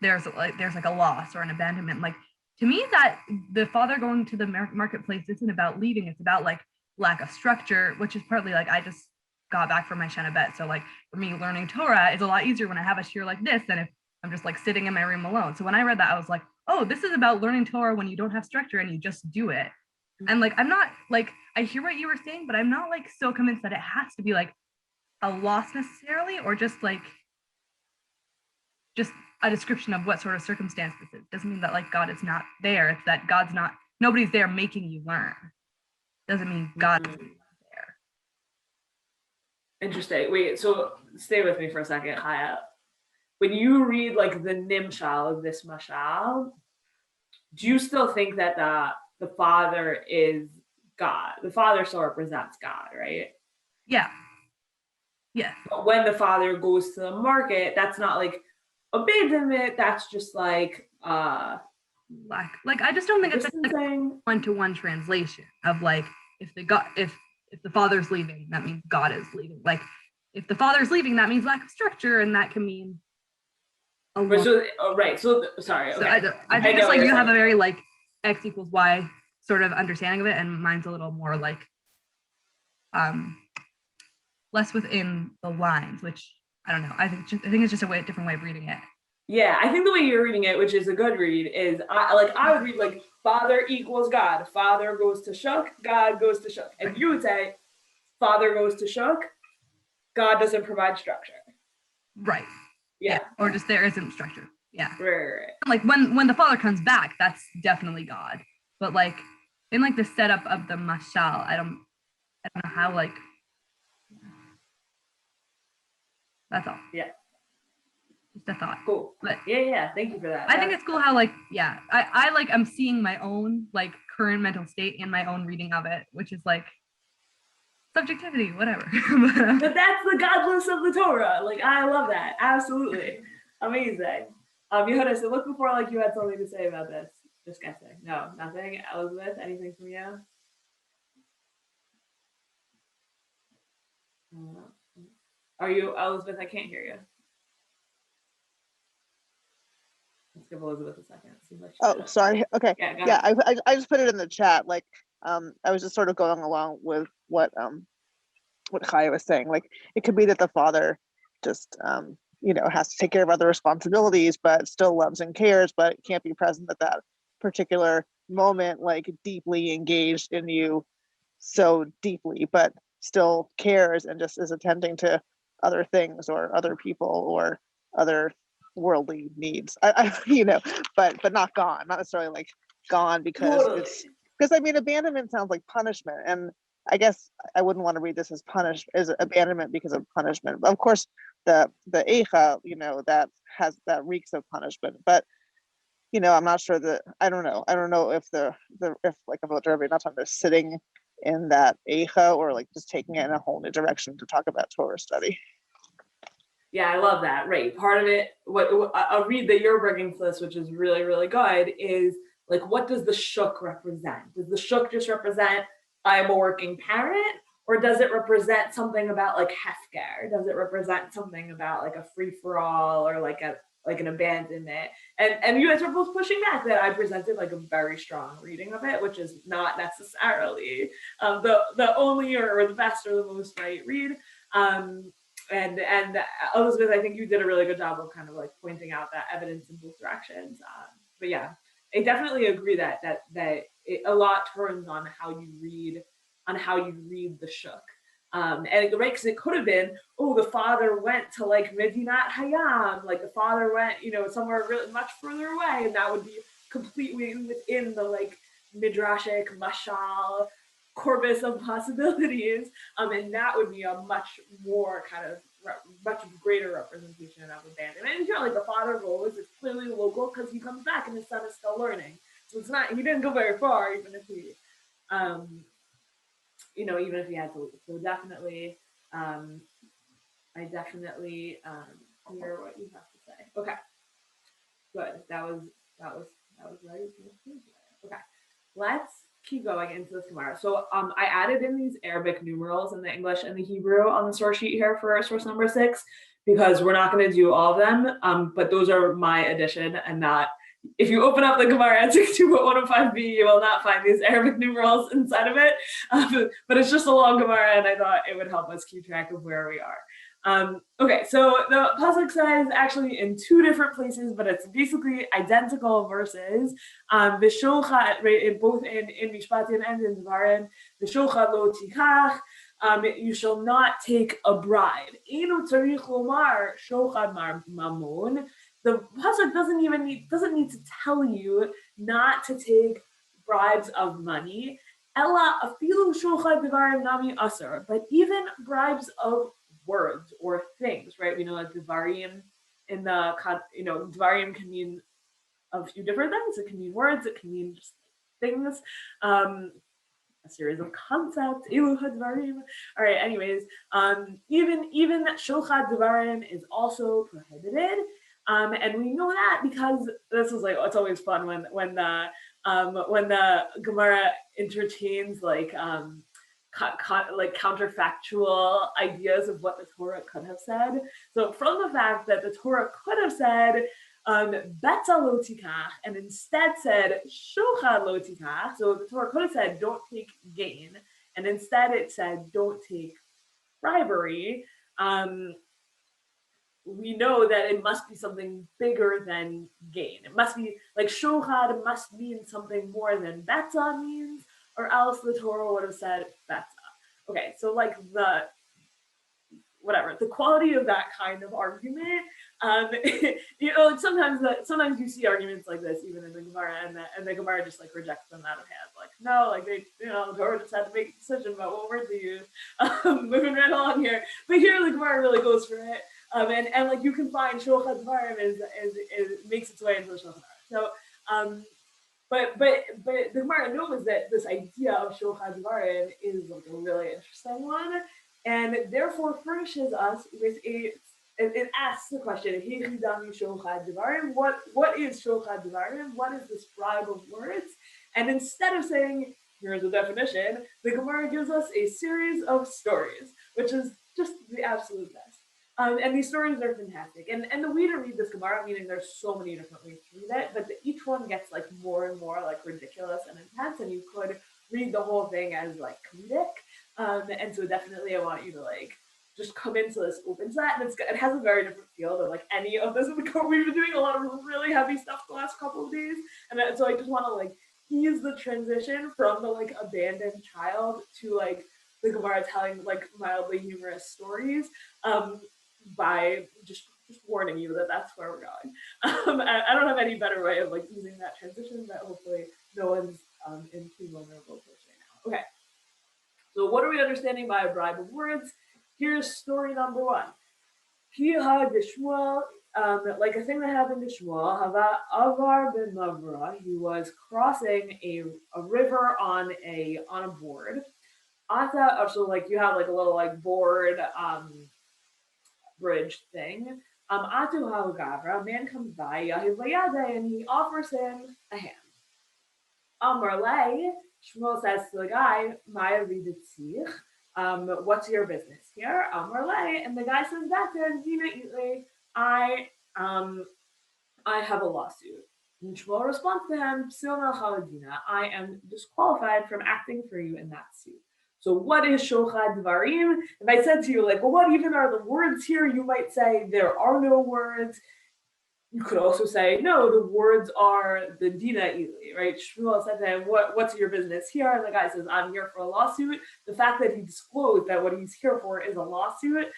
there's like a loss or an abandonment. Like to me, that the father going to the marketplace isn't about leaving. It's about like lack of structure, which is partly like I just got back from my Shana Bet. So like for me, learning Torah is a lot easier when I have a shiur like this than if I'm just like sitting in my room alone. So when I read that, I was like, oh, this is about learning Torah when you don't have structure and you just do it. And like, I'm not like, I hear what you were saying, but I'm not like so convinced that it has to be like a loss necessarily, or just a description of what sort of circumstance this is. Doesn't mean that like God is not there. It's that nobody's there making you learn. Doesn't mean God is there. Interesting. Wait, so stay with me for a second, Haya. When you read like the nimshal of this mashal, do you still think that the father is God? The father still represents God, right? Yeah. Yeah. But when the father goes to the market, that's not like abandonment. That's just like like I just don't think it's like one-to-one translation of like if the father's leaving, that means God is leaving. Like if the father's leaving, that means lack of structure, and that can mean right. So sorry. Okay. So I think it's like you have a very like X equals Y sort of understanding of it, and mine's a little more like less within the lines, which I don't know. I think it's just a different way of reading it. Yeah, I think the way you're reading it, which is a good read, is I would read like father equals God. Father goes to Shuk, God goes to Shuk. And you would say father goes to Shuk, God doesn't provide structure. Right. Yeah. Or just there isn't structure. Yeah. Right. Like when the father comes back, that's definitely God. But like in like the setup of the mashal, I don't know how like that's all. Yeah. Just a thought. Cool. But yeah. Thank you for that. I think it's cool how like, yeah, I like I'm seeing my own like current mental state in my own reading of it, which is like subjectivity, whatever. But that's the godless of the Torah. Like I love that. Absolutely. Amazing. Yehuda, so look before like you had something to say about this. Just guessing. No, nothing. Elizabeth, anything from you? Are you Elizabeth? I can't hear you. Let's give Elizabeth a second. Sorry. Okay. Yeah, I just put it in the chat. Like, I was just sort of going along with what Chaya was saying. Like, it could be that the father just has to take care of other responsibilities, but still loves and cares, but can't be present at that particular moment, like deeply engaged in you so deeply, but still cares and just is attending to other things or other people or other worldly needs. But not gone, not necessarily like gone because abandonment sounds like punishment, and I guess I wouldn't want to read this as abandonment because of punishment. Of course, the eicha, that reeks of punishment, but I'm not sure that I don't know if if about Rabbi Nachman is sitting in that eicha or like just taking it in a whole new direction to talk about Torah study. Yeah, I love that. Right. Part of it, what a read that you're bringing to this, which is really, really good, is like, what does the shuk represent? Does the shuk just represent I'm a working parent, or does it represent something about like hefker? Does it represent something about like a free for all or like an abandonment? And you guys are both pushing back that I presented like a very strong reading of it, which is not necessarily the only or the best or the most right read. And Elizabeth, I think you did a really good job of kind of like pointing out that evidence in both directions. But yeah, I definitely agree that a lot turns on how you read the shuk. And right, because it could have been, the father went to like Medinat Hayam, like the father went, somewhere really much further away, and that would be completely within the like midrashic mashal corpus of possibilities, and that would be a much more kind of much greater representation of abandonment. And like the father goes, it's clearly local because he comes back and his son is still learning. So it's not, he didn't go very far, even if he, even if he had to leave. So definitely, I definitely hear what you have to say. Okay, good. That was right. Okay. let's keep going into this Gemara. So I added in these Arabic numerals in the English and the Hebrew on the source sheet here for source number 6, because we're not going to do all of them, but those are my addition and not. If you open up the Gemara at 62.105b, you will not find these Arabic numerals inside of it. But it's just a long Gemara, and I thought it would help us keep track of where we are. Okay, so the pasuk says actually in 2 different places, but it's basically identical verses. V'sholcha, both in Mishpatim and in Devarim, v'sholcha lo tikach. You shall not take a bribe. Eino tzarich lomar shochad mamon. The pasuk doesn't need to tell you not to take bribes of money. Ella afilu shochad devarim nami asar. But even bribes of words or things, right? We know that devarim in the devarim can mean a few different things. It can mean words. It can mean just things. A series of concepts. All right. Anyways, even shochad devarim is also prohibited. And we know that because this is like, it's always fun when the Gemara entertains like counterfactual ideas of what the Torah could have said. So from the fact that the Torah could have said betza lo tikach and instead said shochad lo tikach, so the Torah could have said don't take gain, and instead it said don't take bribery. We know that it must be something bigger than gain. It must be like shochad must mean something more than betza means, or else the Torah would have said betza. Okay, so like the quality of that kind of argument, sometimes you see arguments like this even in the Gemara, and the Gemara just like rejects them out of hand. Like, no, like the Torah just had to make a decision about what word to use. Moving right along here, but here the Gemara really goes for it. And like you can find shochad devarim is makes its way into the Shulchan Aruch. So, but the Gemara knows that this idea of shochad devarim is like a really interesting one, and therefore furnishes us with it asks the question, shochad devarim, what is shochad devarim? What is this bribe of words? And instead of saying here's a definition, the Gemara gives us a series of stories, which is just the absolute best. And these stories are fantastic. And the way to read this Gemara, meaning there's so many different ways to read it, but each one gets like more and more like ridiculous and intense, and you could read the whole thing as like comedic. And so definitely I want you to like just come into this open set, and it has a very different feel than like any of this. We've been doing a lot of really heavy stuff the last couple of days, and so I just want to like ease the transition from the like abandoned child to like the Gemara telling like mildly humorous stories, by just warning you that that's where we're going. I don't have any better way of like using that transition, but hopefully no one's in too vulnerable place right now. Okay, so what are we understanding by a bribe of words? Here's story number 1. Like a thing that happened to Shmuel, Avar ben Mavra, he was crossing a river on a board. So like you have like a little like board bridge thing. Atu Gavra, a man comes by, and he offers him a hand. Amarle, Shmuel says to the guy, Maya viditzich, what's your business here? Amarle, and the guy says back to him, Dina Itli, I have a lawsuit. And Shmuel responds to him, Psil Chaladina, I am disqualified from acting for you in that suit. So what is shochad devarim? If I said to you, like, well, what even are the words here? You might say there are no words. You could also say, no, the words are the dina ili, right? Shmuel said to him, what's your business here? And the guy says, I'm here for a lawsuit. The fact that he disclosed that what he's here for is a lawsuit,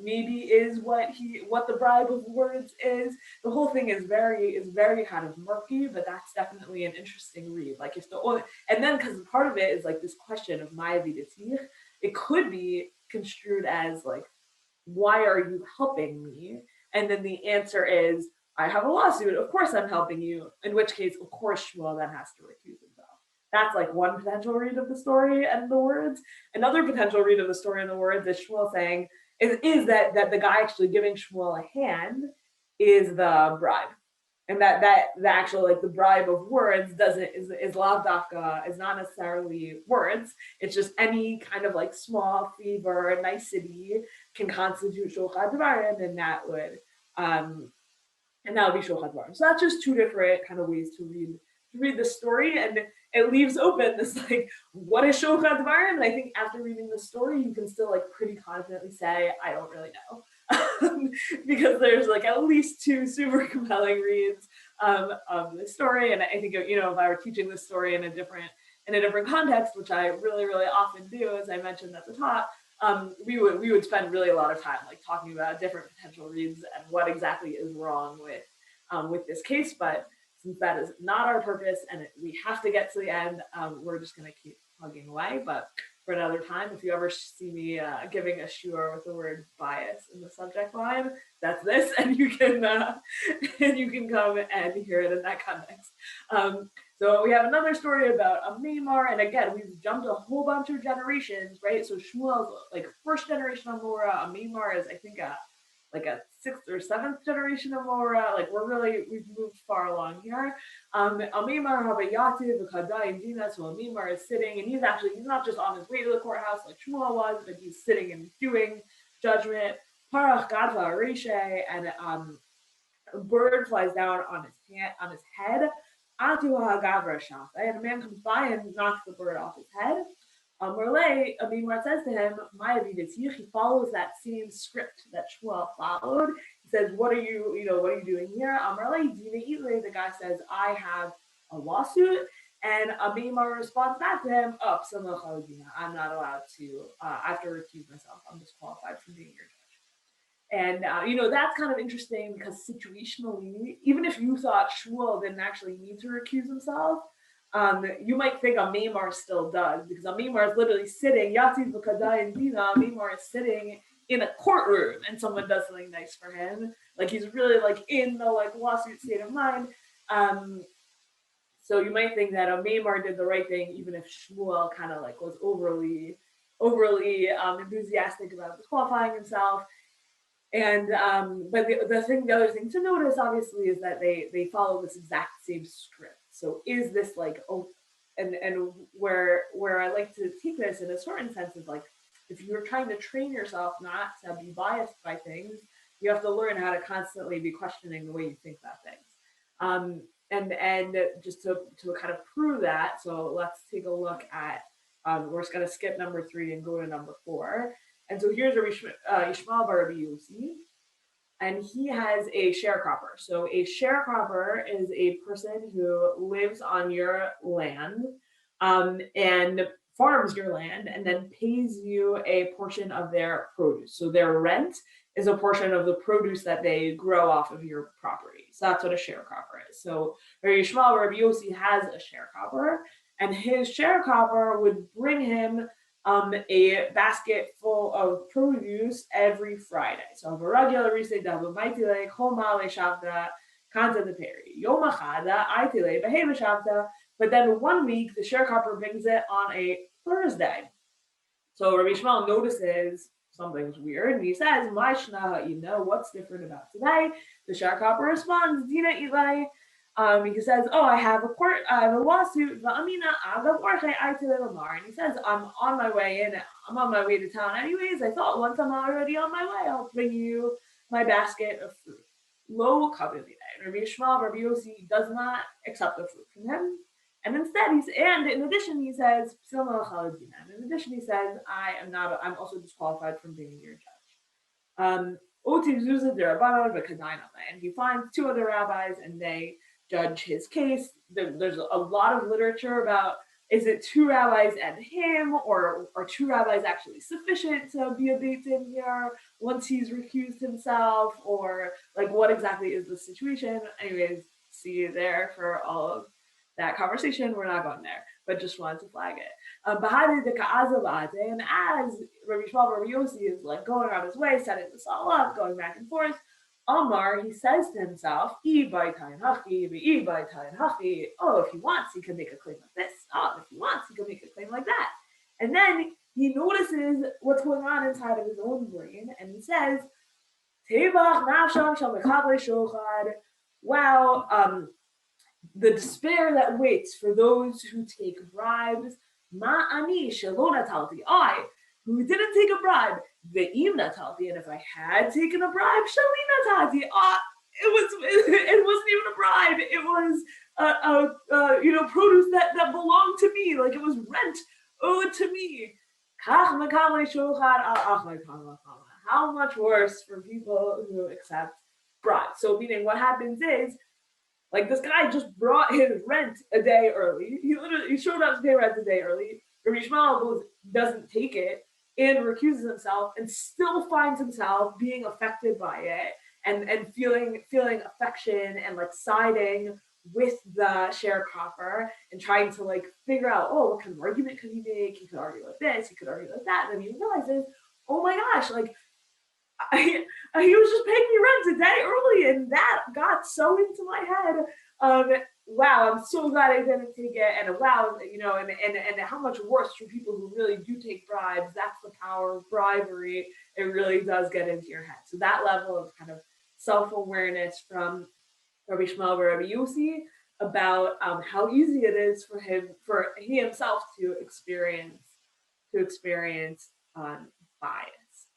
maybe is what the bribe of words is. The whole thing is very kind of murky, but that's definitely an interesting read. Like and then because part of it is like this question of maya v'ditzich, it could be construed as like, why are you helping me? And then the answer is, I have a lawsuit. Of course I'm helping you. In which case, of course, Shmuel then has to recuse himself. That's like one potential read of the story and the words. Another potential read of the story and the words is Shmuel saying, is that the guy actually giving Shmuel a hand is the bribe. and that the actual like the bribe of words is lavdafka, is not necessarily words. It's just any kind of like small fever, nicety can constitute shulchan dvarim, and that would be shulchan dvarim. So that's just two different kind of ways to read the story, and it leaves open this like, what is shulchan dvarim? And I think after reading the story, you can still like pretty confidently say, I don't really know. Because there's like at least two super compelling reads of the story, and I think if I were teaching this story in a different context, which I really often do, as I mentioned at the top, we would spend really a lot of time like talking about different potential reads and what exactly is wrong with this case. But since that is not our purpose and we have to get to the end, we're just going to keep plugging away. But for another time, if you ever see me giving a shiur with the word bias in the subject line, that's this, and you can come and hear it in that context. So we have another story about a Mamar, and again, we've jumped a whole bunch of generations, right? So Shmuel's like first generation of Mora, a Mamar is I think like a sixth or seventh generation of Mora. Like we've moved far along here. Amimar Habayati, V'Kadai and Dina. So Amimar is sitting, and he's not just on his way to the courthouse like Shmuel was, but he's sitting and doing judgment. Parach Gadva Reshe, and a bird flies down on his head. Atu Hagavra Shaf, and a man comes by and knocks the bird off his head. Abimar says to him, "My Avidatzich," he follows that same script that Shmuel followed. He says, what are you doing here? The guy says, I have a lawsuit. And Abimar responds back to him, I'm not allowed to, I have to recuse myself. I'm disqualified from being your judge. And, that's kind of interesting because situationally, even if you thought Shmuel didn't actually need to recuse himself, you might think a Mamar still does, because a Mamar is literally sitting, Yativ B'Kadai and Dina, a Mamar is sitting in a courtroom and someone does something nice for him. Like he's really like in the like lawsuit state of mind. So you might think that a Mamar did the right thing, even if Shmuel kind of like was overly enthusiastic about disqualifying himself. And but the other thing to notice, obviously, is that they follow this exact same script. So is this like and where I like to take this in a certain sense is like, if you're trying to train yourself not to be biased by things, you have to learn how to constantly be questioning the way you think about things. And just to kind of prove that, so let's take a look at, we're just going to skip number 3 and go to number 4. And so here's Rabbi Shimon Bar Yochai, and he has a sharecropper. So a sharecropper is a person who lives on your land and farms your land and then pays you a portion of their produce. So their rent is a portion of the produce that they grow off of your property. So that's what a sharecropper is. So Rabbi Shimon Bar Yochai has a sharecropper, and his sharecropper would bring him a basket full of produce every Friday. So a regular Risei Dabu Maitile Choma Le Shavda Kanta the Peri Yom Achada Aitile Beheva Shavda. But then one week the sharecropper brings it on a Thursday. So Rabbi Shmuel notices something's weird, and he says, "My shna, what's different about today?" The sharecropper responds, "Dina Ilai." He says, "Oh, I have a lawsuit. And he says, "I'm on my way to town anyways. I thought once I'm already on my way, I'll bring you my basket of fruit." Lo kavili. Rabbi Shmuel Bar Yochai does not accept the fruit from him, and instead in addition he says, I'm also disqualified from being your judge. And he finds 2 other rabbis and they judge his case. There's a lot of literature about, is it 2 rabbis and him, or are 2 rabbis actually sufficient to be a beit din here once he's recused himself, or like what exactly is the situation? Anyways, see you there for all of that conversation. We're not going there, but just wanted to flag it. And as Rabbi Shimon Bar Yochai is like going on his way, setting this all up, going back and forth, Omar, he says to himself, oh, if he wants, he can make a claim like this. Oh, if he wants, he can make a claim like that. And then he notices what's going on inside of his own brain, and he says, wow, the despair that waits for those who take bribes. Ma ani shelo natalti. I, who didn't take a bribe, ve'im natalti, and if I had taken a bribe, sheli natalti. It wasn't even a bribe. It was produce that belonged to me, like it was rent owed to me. How much worse for people who accept bribes. So meaning what happens is, like, this guy just brought his rent a day early. He showed up to pay rent a day early. Rabbi Shimon doesn't take it and recuses himself, and still finds himself being affected by it, and feeling affection, and like siding with the sharecropper, and trying to like figure out, oh, what kind of argument could he make? He could argue like this, he could argue like that. And then he realizes, oh my gosh, like he was just paying me rent a day early, and that got so into my head. Wow, I'm so glad I didn't take it, and wow, and how much worse for people who really do take bribes. That's the power of bribery. It really does get into your head. So that level of kind of self-awareness from Rabbi Shimon Bar Yochai about how easy it is for he himself to experience bias.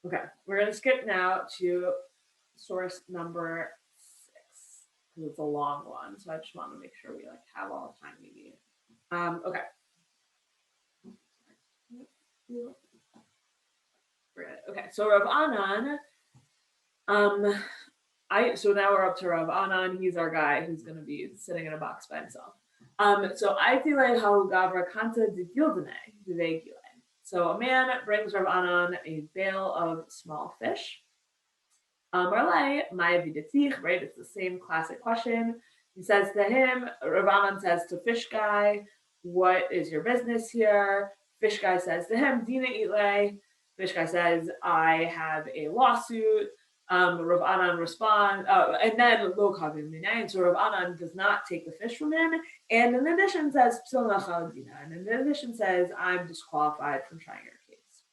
Okay, we're going to skip now to source number 6 because it's a long one. So I just want to make sure we like have all the time we need. Okay. Okay, so Rav Anan. So now we're up to Rav Anan. He's our guy who's going to be sitting in a box by himself. So I feel like how Gavra Kanta de Gildene. So a man brings Rav Anan a bale of small fish. Right? It's the same classic question. He says to him, Rav Anan says to fish guy, what is your business here? Fish guy says to him, Dina Itle. Fish guy says, I have a lawsuit. Rav Anan responds, and then Lo Kavim Minayin. So Rav Anan does not take the fish from him, and in addition says Psil Nachal Dina, and in addition says, I'm disqualified from trying your case.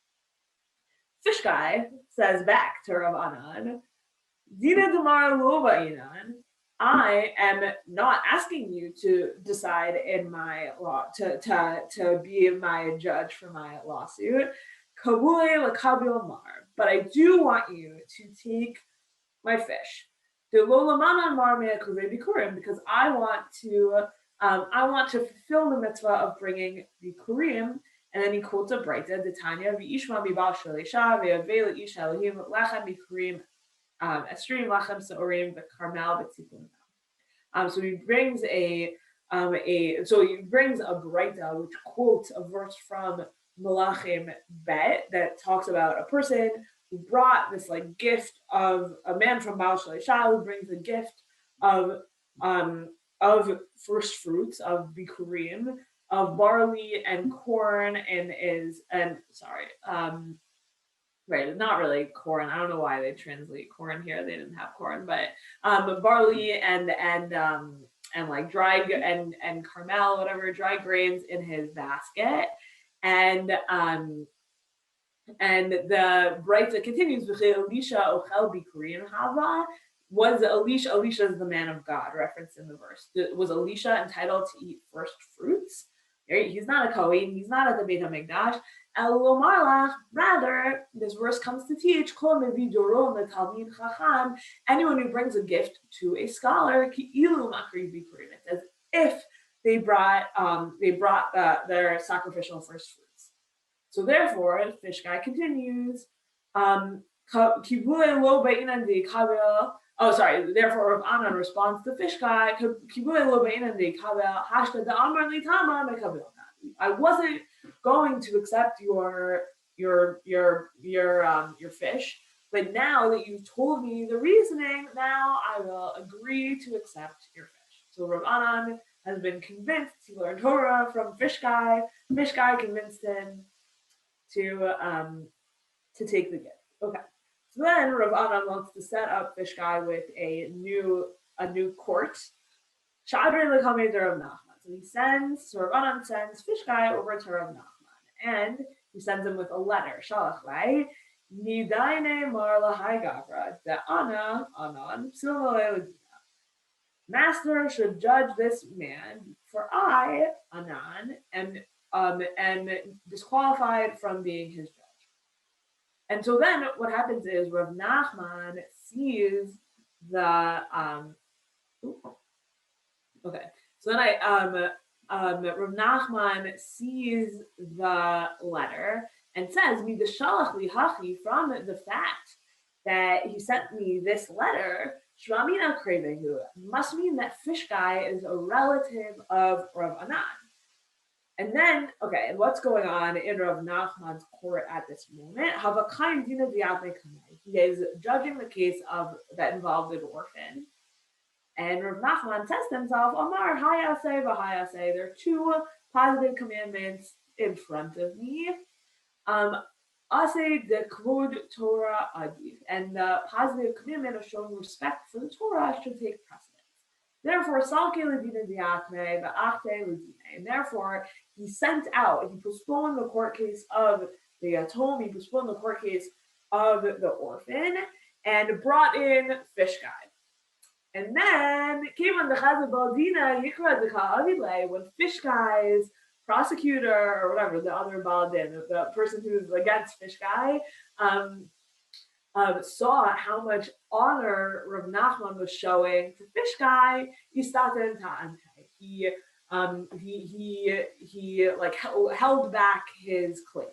Fish guy says back to Rav Anan, Dina Damar Lo Ba'inan. I am not asking you to decide in my law to be my judge for my lawsuit. Kabule Lakabil Mar. But I do want you to take my fish, because I want to fulfill the mitzvah of bringing bikurim. And then he quotes a brayta, the Tanya, v'ishma mibal shalisha ve'avei le'ish Elohim lechem bikurim estrim lechem seorim v'karmel v'tzipun. So he brings a brayta which quotes a verse from Malachim Bet that talks about a person who brought this like gift of a man from Baal Shalisha who brings a gift of first fruits of bikurim of barley and corn right, not really corn. I don't know why they translate corn here. They didn't have corn, but barley and like dry and carmel, whatever, dry grains in his basket. And the Brayta continues, Elisha ochel bikurim hava. Was Elisha is the man of God referenced in the verse. Was Elisha entitled to eat first fruits? Right? He's not a Kohen, he's not at the Beit HaMikdash. Rather, this verse comes to teach anyone who brings a gift to a scholar, it's as if they brought their sacrificial first fruits. So therefore, the fish guy continues. Therefore, Rav Anan responds to fish guy. I wasn't going to accept your fish, but now that you've told me the reasoning, now I will agree to accept your fish. So Rav Anan has been convinced to learn Torah from fish guy. Fish guy convinced him to take the gift. Okay. So then Rav Anan wants to set up fish guy with a new court. Shadri l'kamei to Rav Nachman. So Rav Anan sends fish guy over to Rav Nachman, and he sends him with a letter. Shalach lai nidaine mar lahai gavra de ana anan psil. Master should judge this man, for I, Anan, am disqualified from being his judge. And so then what happens is Rav Nachman sees the okay. So then Rav Nachman sees the letter and says, "Mi deshalach li hachi," from the fact that he sent me this letter. Shvamina krevehu must mean that fish guy is a relative of Rav Anan. And then, okay, and what's going on in Rav Nachman's court at this moment? He is judging the case of that involved an orphan. And Rav Nachman says to himself, Omar, hayaseh v'hayaseh. There are two positive commandments in front of me. Aseh de kvod Torah adif. And the positive commandment of showing respect for the Torah should take precedence. Therefore, and therefore, he sent out, he postponed the court case of the Yatom, he postponed the court case of the orphan, and brought in fish guy. And then came on the Chazabaldina, when fish guy's prosecutor or whatever, the other Baldin, the person who's against fish guy, saw how much honor Rav Nachman was showing to fish guy. He like held back his claim.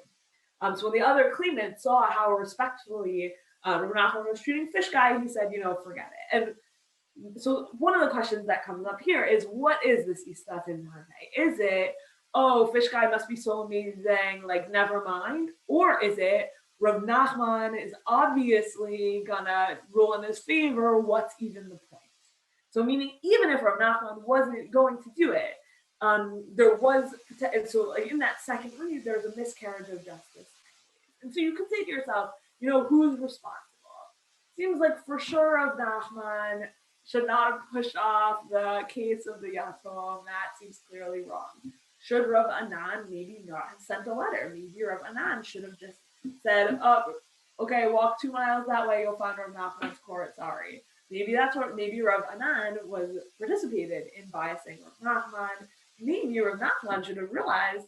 So when the other claimant saw how respectfully Rav Nachman was treating fish guy, he said, forget it. And so one of the questions that comes up here is, what is this istatin tane? Is it, oh, fish guy must be so amazing, like never mind, or is it Rav Nachman is obviously gonna rule in his favor? What's even the point? So meaning, even if Rav Nachman wasn't going to do it, there was, and so like in that second read, there's a miscarriage of justice. And so you could say to yourself, who's responsible? Seems like for sure Rav Nachman should not have pushed off the case of the Yatom. That seems clearly wrong. Should Rav Anan maybe not have sent a letter? Maybe Rav Anan should have just said, okay, walk 2 miles that way, you'll find Rav Nachman's court, sorry. Maybe Rav Anan was participated in biasing Rav Nachman. Maybe Rav Nachman should have realized,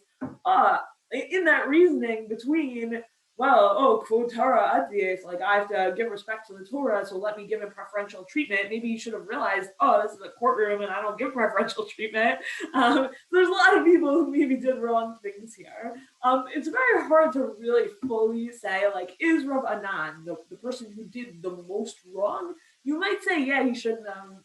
in that reasoning between, quote Torah adif, like I have to give respect to the Torah, so let me give him preferential treatment. Maybe you should have realized, this is a courtroom and I don't give preferential treatment. There's a lot of people who maybe did wrong things here. It's very hard to really fully say, like, is Rav Anan the person who did the most wrong? You might say, yeah, he shouldn't have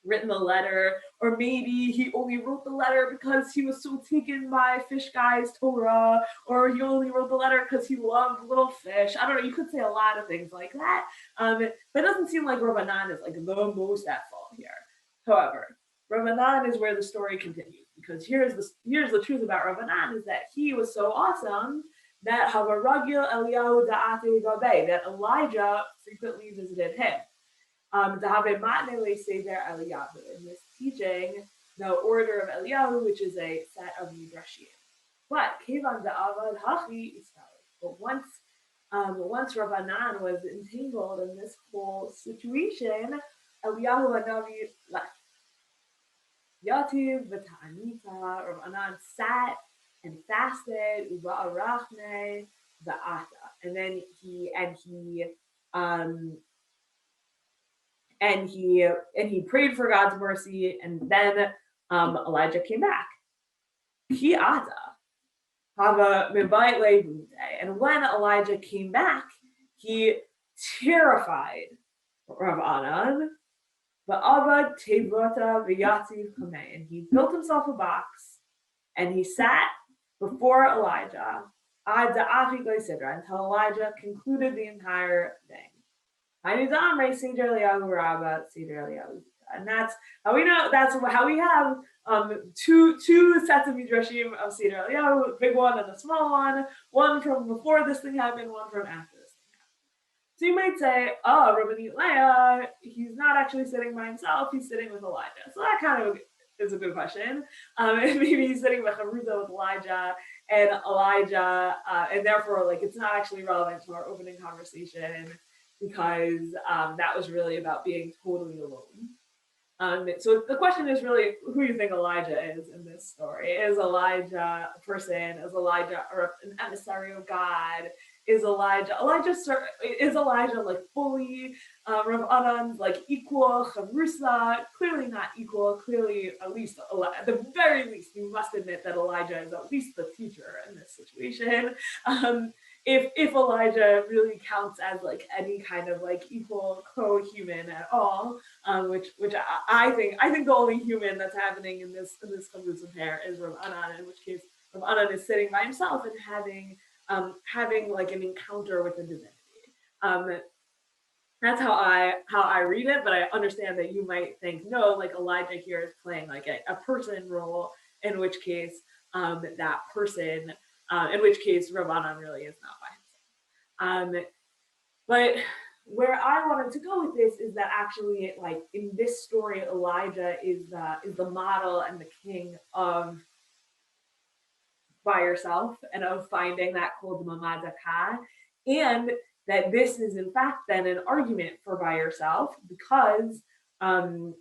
written the letter, or maybe he only wrote the letter because he was so taken by fish guy's Torah, or he only wrote the letter because he loved little fish. I don't know, you could say a lot of things like that, but it doesn't seem like Rav Anan is like the most at fault here. However, Rav Anan is where the story continues, because here's the truth about Rav Anan is that he was so awesome that Havaragil Eliyahu Da'ate Gabe, that Elijah frequently visited him. In this teaching, the order of Eliyahu, which is a set of midrashim. But once Rav Anan was entangled in this whole situation, Eliyahu Hanavi left. Yativ v'ta'anita, Rav Anan sat and fasted, uva'arachne va'ata, and then he prayed for God's mercy, and then Elijah came back. He ata hava mivayit le'vute, and when Elijah came back, he terrified Rav Anan. Va'avad tevota v'yatziv chamei, and he built himself a box, and he sat before Elijah until Elijah concluded the entire thing. And that's how we know. That's how we have two sets of midrashim of Seder Eliyahu, a big one and a small one from before this thing happened, one from after this thing happened. So you might say, Rabbanit Leah, he's not actually sitting by himself; he's sitting with Elijah. So that kind of is a good question. Maybe he's sitting with Haruza with Elijah, and therefore, like, it's not actually relevant to our opening conversation, because that was really about being totally alone. So the question is really who you think Elijah is in this story. Is Elijah a person? Is Elijah an emissary of God? Is Elijah like fully Rav Anan's like equal chavrusa? Clearly not equal. Clearly, at least at the very least, you must admit that Elijah is at least the teacher in this situation. If Elijah really counts as like any kind of like equal co-human at all, which I think the only human that's happening in this chavrusa pair is Rav Anan, in which case Rav Anan is sitting by himself and having like an encounter with the divinity. That's how I read it, but I understand that you might think no, like Elijah here is playing like a person role, in which case that person, in which case Rav Anan really is not by himself. But where I wanted to go with this is that actually, like in this story, Elijah is the model and the king of by yourself and of finding that kol d'mamad zakah, and that this is in fact then an argument for by yourself, because when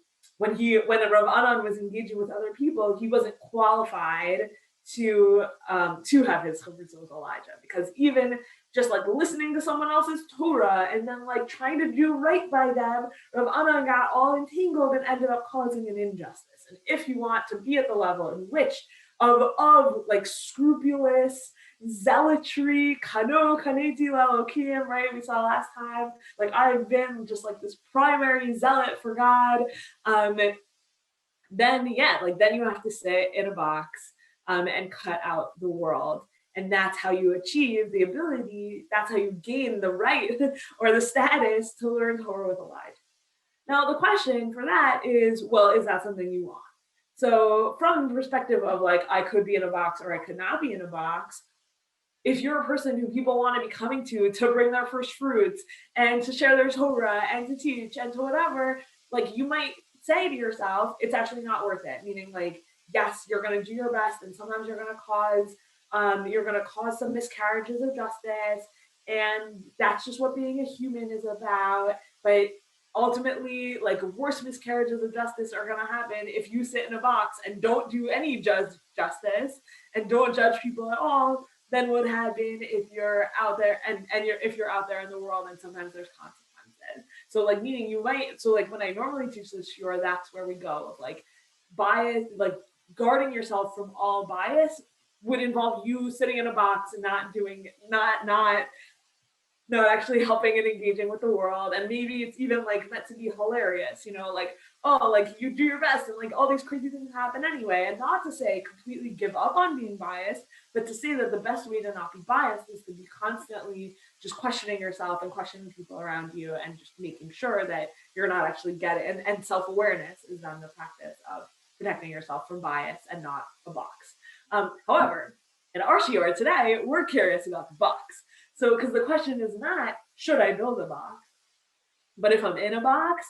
Rav Anan was engaging with other people, he wasn't qualified to have his chavrusa with Elijah, because even just like listening to someone else's Torah and then like trying to do right by them, Rav Anan got all entangled and ended up causing an injustice. And if you want to be at the level in which of like scrupulous zealotry, kano kaneti lalokim, right? We saw last time, like I've been just like this primary zealot for God. Then you have to sit in a box and cut out the world. And that's how you achieve the ability, that's how you gain the right or the status to learn Torah with Elijah. Now, the question for that is, well, is that something you want? So from the perspective of like, I could be in a box or I could not be in a box, if you're a person who people want to be coming to bring their first fruits and to share their Torah and to teach and to whatever, like you might say to yourself, it's actually not worth it. Meaning like, yes, you're going to do your best and sometimes you're going to cause some miscarriages of justice. And that's just what being a human is about. But ultimately, like worse miscarriages of justice are going to happen if you sit in a box and don't do any justice and don't judge people at all than would happen if you're out there if you're out there in the world, and sometimes there's consequences. So like meaning you might, so like when I normally teach this shiur, that's where we go of like bias, like guarding yourself from all bias would involve you sitting in a box and not actually helping and engaging with the world. And maybe it's even like meant to be hilarious, like, oh, like you do your best and like all these crazy things happen anyway. And not to say completely give up on being biased, but to say that the best way to not be biased is to be constantly just questioning yourself and questioning people around you and just making sure that you're not actually getting, and self-awareness is then the practice of protecting yourself from bias and not a box. However, in our shiur today, we're curious about the box. So, because the question is not, should I build a box? But if I'm in a box,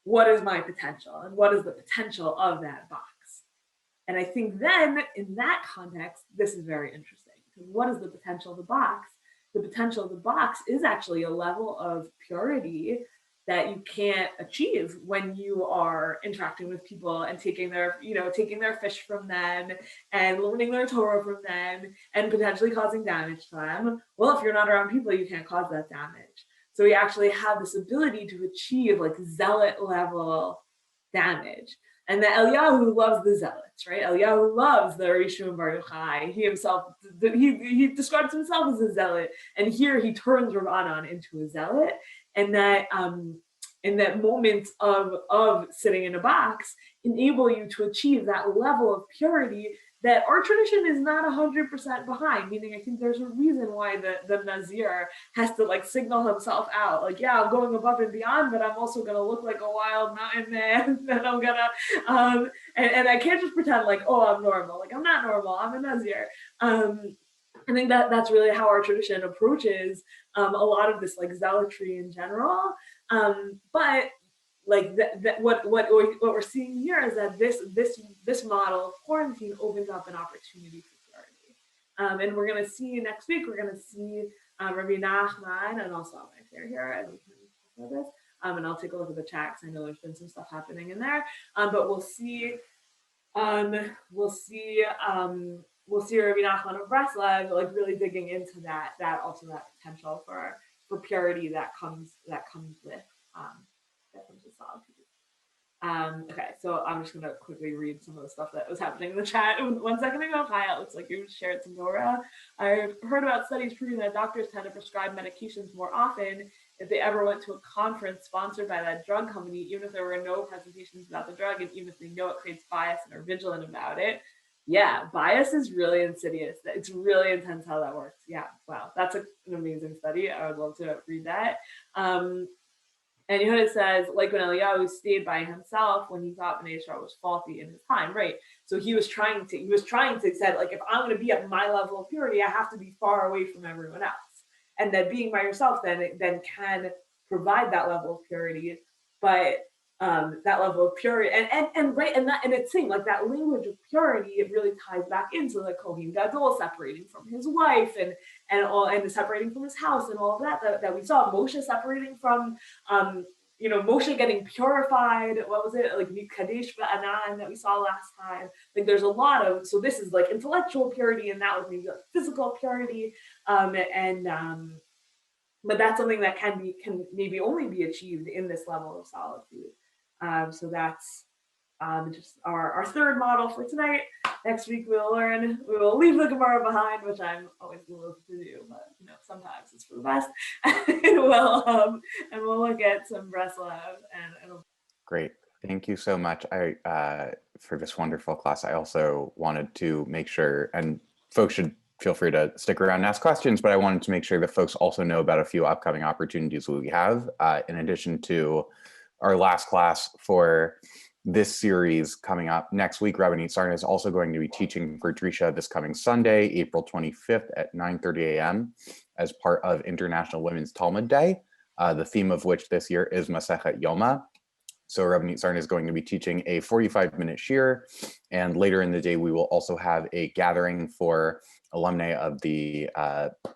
what is my potential? And what is the potential of that box? And I think then, in that context, this is very interesting. Because what is the potential of the box? The potential of the box is actually a level of purity that you can't achieve when you are interacting with people and taking their fish from them and learning their Torah from them and potentially causing damage to them. Well, if you're not around people, you can't cause that damage. So we actually have this ability to achieve like zealot level damage. And the Eliyahu loves the zealots, right? Eliyahu loves the Rabbi Shimon Bar Yochai. He himself, he describes himself as a zealot. And here he turns Rav Anan into a zealot. And that in that moment of sitting in a box enable you to achieve that level of purity that our tradition is not 100% behind. Meaning, I think there's a reason why the Nazir has to like signal himself out. Like, yeah, I'm going above and beyond, but I'm also gonna look like a wild mountain man. And I'm gonna and I can't just pretend like, oh, I'm normal. Like I'm not normal. I'm a Nazir. I think that's really how our tradition approaches a lot of this like zealotry in general. But like what we're seeing here is that this model of quarantine opens up an opportunity for purity. And we're going to see next week, we're going to see Rabbi Nachman, and also my chair here, and we can talk about this. And I'll take a look at the chat because I know there's been some stuff happening in there. But we'll see. We'll see Rabbi Nachman of Breslov like really digging into that potential for purity that comes with solitude. Okay, so I'm just gonna quickly read some of the stuff that was happening in the chat. 1 second ago, Kaya, it looks like you shared some Torah. I've heard about studies proving that doctors tend to prescribe medications more often if they ever went to a conference sponsored by that drug company, even if there were no presentations about the drug, and even if they know it creates bias and are vigilant about it. Yeah, bias is really insidious. It's really intense how that works. Yeah, wow, that's an amazing study. I would love to read that. And Yehuda says, like when Eliyahu stayed by himself when he thought Bnei Yisrael was faulty in his time, right? So he was trying to say, like, if I'm going to be at my level of purity, I have to be far away from everyone else. And that being by yourself then can provide that level of purity, but that level of purity and it's saying like that language of purity, it really ties back into the Kohen Gadol separating from his wife and separating from his house and all of that we saw. Moshe separating from Moshe getting purified. What was it, like Kadesh Anan that we saw last time? Like there's a lot of, so this is like intellectual purity, and that was maybe like physical purity, but that's something that can maybe only be achieved in this level of solitude. So that's just our third model for tonight. Next week we will leave the Gemara behind, which I'm always loath to do, but sometimes it's for the best. And we'll look at some Breslov and Great. Thank you so much for this wonderful class. I also wanted to make sure, and folks should feel free to stick around and ask questions, but I wanted to make sure that folks also know about a few upcoming opportunities we have. In addition to our last class for this series coming up next week, Rabbanit Sarna is also going to be teaching for Drisha this coming Sunday, April 25th at 9:30 a.m. as part of International Women's Talmud Day, the theme of which this year is Masechet Yoma. So Rabbanit Sarna is going to be teaching a 45-minute shir, and later in the day we will also have a gathering for alumni of the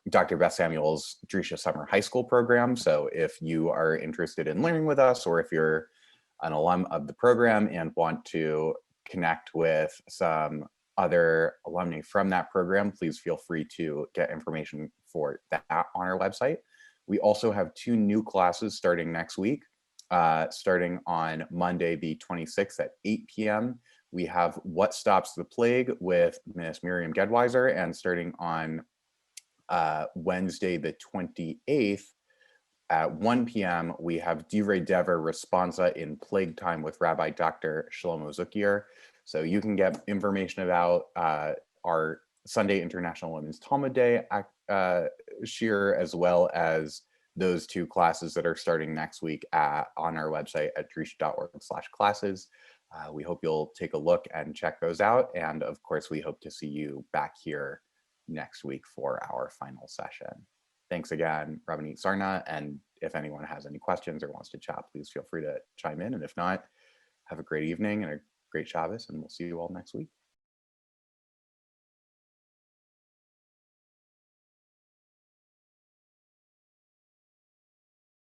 Dr. Beth Samuel's Drisha Summer High School program. So if you are interested in learning with us, or if you're an alum of the program and want to connect with some other alumni from that program, please feel free to get information for that on our website. We also have 2 new classes starting next week. Starting on Monday, the 26th at 8 p.m. We have What Stops the Plague with Miss Miriam Gedweiser, and starting on Wednesday, the 28th at 1 p.m. we have Divrei Dever Responsa in Plague Time with Rabbi Dr. Shlomo Zuckier. So you can get information about our Sunday International Women's Talmud Day shir, as well as those 2 classes that are starting next week on our website at drisha.org/classes. We hope you'll take a look and check those out. And of course, we hope to see you back here next week for our final session. Thanks again, Rabbanit Sarna. And if anyone has any questions or wants to chat, please feel free to chime in. And if not, have a great evening and a great Shabbos, and we'll see you all next week.